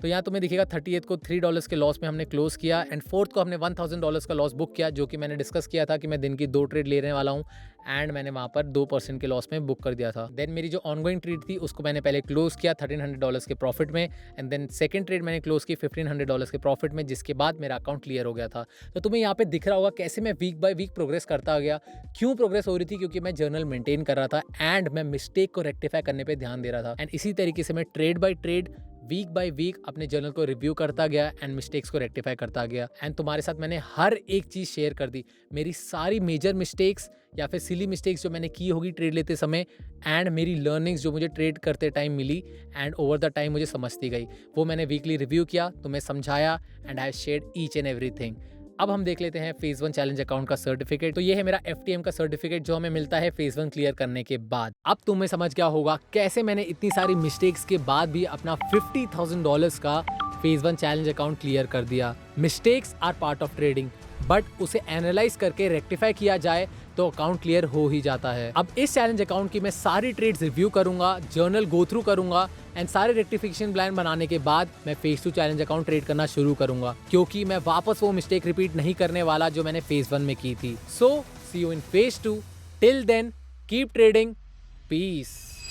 तो यहाँ तुम्हें दिखेगा 30th को $3 के लॉस में हमने क्लोज किया एंड 4th को हमने $1,000 का लॉस बुक किया, जो कि मैंने डिस्कस किया था कि मैं दिन की 2 ट्रेड लेने वाला हूँ एंड मैंने वहाँ पर 2% के लॉस में बुक कर दिया था। देन मेरी जो ऑनगोइंग ट्रेड थी उसको मैंने पहले क्लोज किया $1,300 के प्रॉफिट में एंड देन सेकंड ट्रेड मैंने क्लोज की $1,500 के प्रॉफिट में, जिसके बाद मेरा अकाउंट क्लियर हो गया था। तो तुम्हें यहाँ पे दिख रहा होगा कैसे मैं वीक बाय वीक प्रोग्रेस करता गया। क्यों प्रोग्रेस हो रही थी? क्योंकि मैं जर्नल मेंटेन कर रहा था एंड मैं मिस्टेक को रेक्टिफाई करने पर ध्यान दे रहा था एंड इसी तरीके से मैं trade by trade week by week अपने जर्नल को रिव्यू करता गया एंड मिस्टेक्स को रेक्टिफाई करता गया एंड तुम्हारे साथ मैंने हर एक चीज़ शेयर कर दी, मेरी सारी मेजर मिस्टेक्स या फिर सिली मिस्टेक्स जो मैंने की होगी ट्रेड लेते समय एंड मेरी लर्निंग्स जो मुझे ट्रेड करते टाइम मिली एंड ओवर द टाइम मुझे समझती गई, वो मैंने वीकली रिव्यू किया, तुम्हें समझाया and I shared each and everything. अब हम देख लेते हैं फेज 1 चैलेंज अकाउंट का सर्टिफिकेट। तो ये है मेरा FTM का सर्टिफिकेट जो हमें मिलता है फेज 1 क्लियर करने के बाद। अब तुम्हें समझ गया होगा कैसे मैंने इतनी सारी मिस्टेक्स के बाद भी अपना $50,000 का फेज 1 चैलेंज अकाउंट क्लियर कर दिया। Mistakes are part of trading, but उसे एनालाइज करके रेक्टिफाई किया जाए तो अकाउंट क्लियर हो ही जाता है। अब इस चैलेंज अकाउंट की मैं सारी ट्रेड्स रिव्यू करूंगा, जर्नल गो थ्रू करूंगा एंड सारे रेक्टिफिकेशन प्लान बनाने के बाद मैं फेज 2 चैलेंज अकाउंट ट्रेड करना शुरू करूंगा, क्योंकि मैं वापस वो मिस्टेक रिपीट नहीं करने वाला जो मैंने फेज 1 में की थी। So see you in phase 2। Till then keep trading, piece.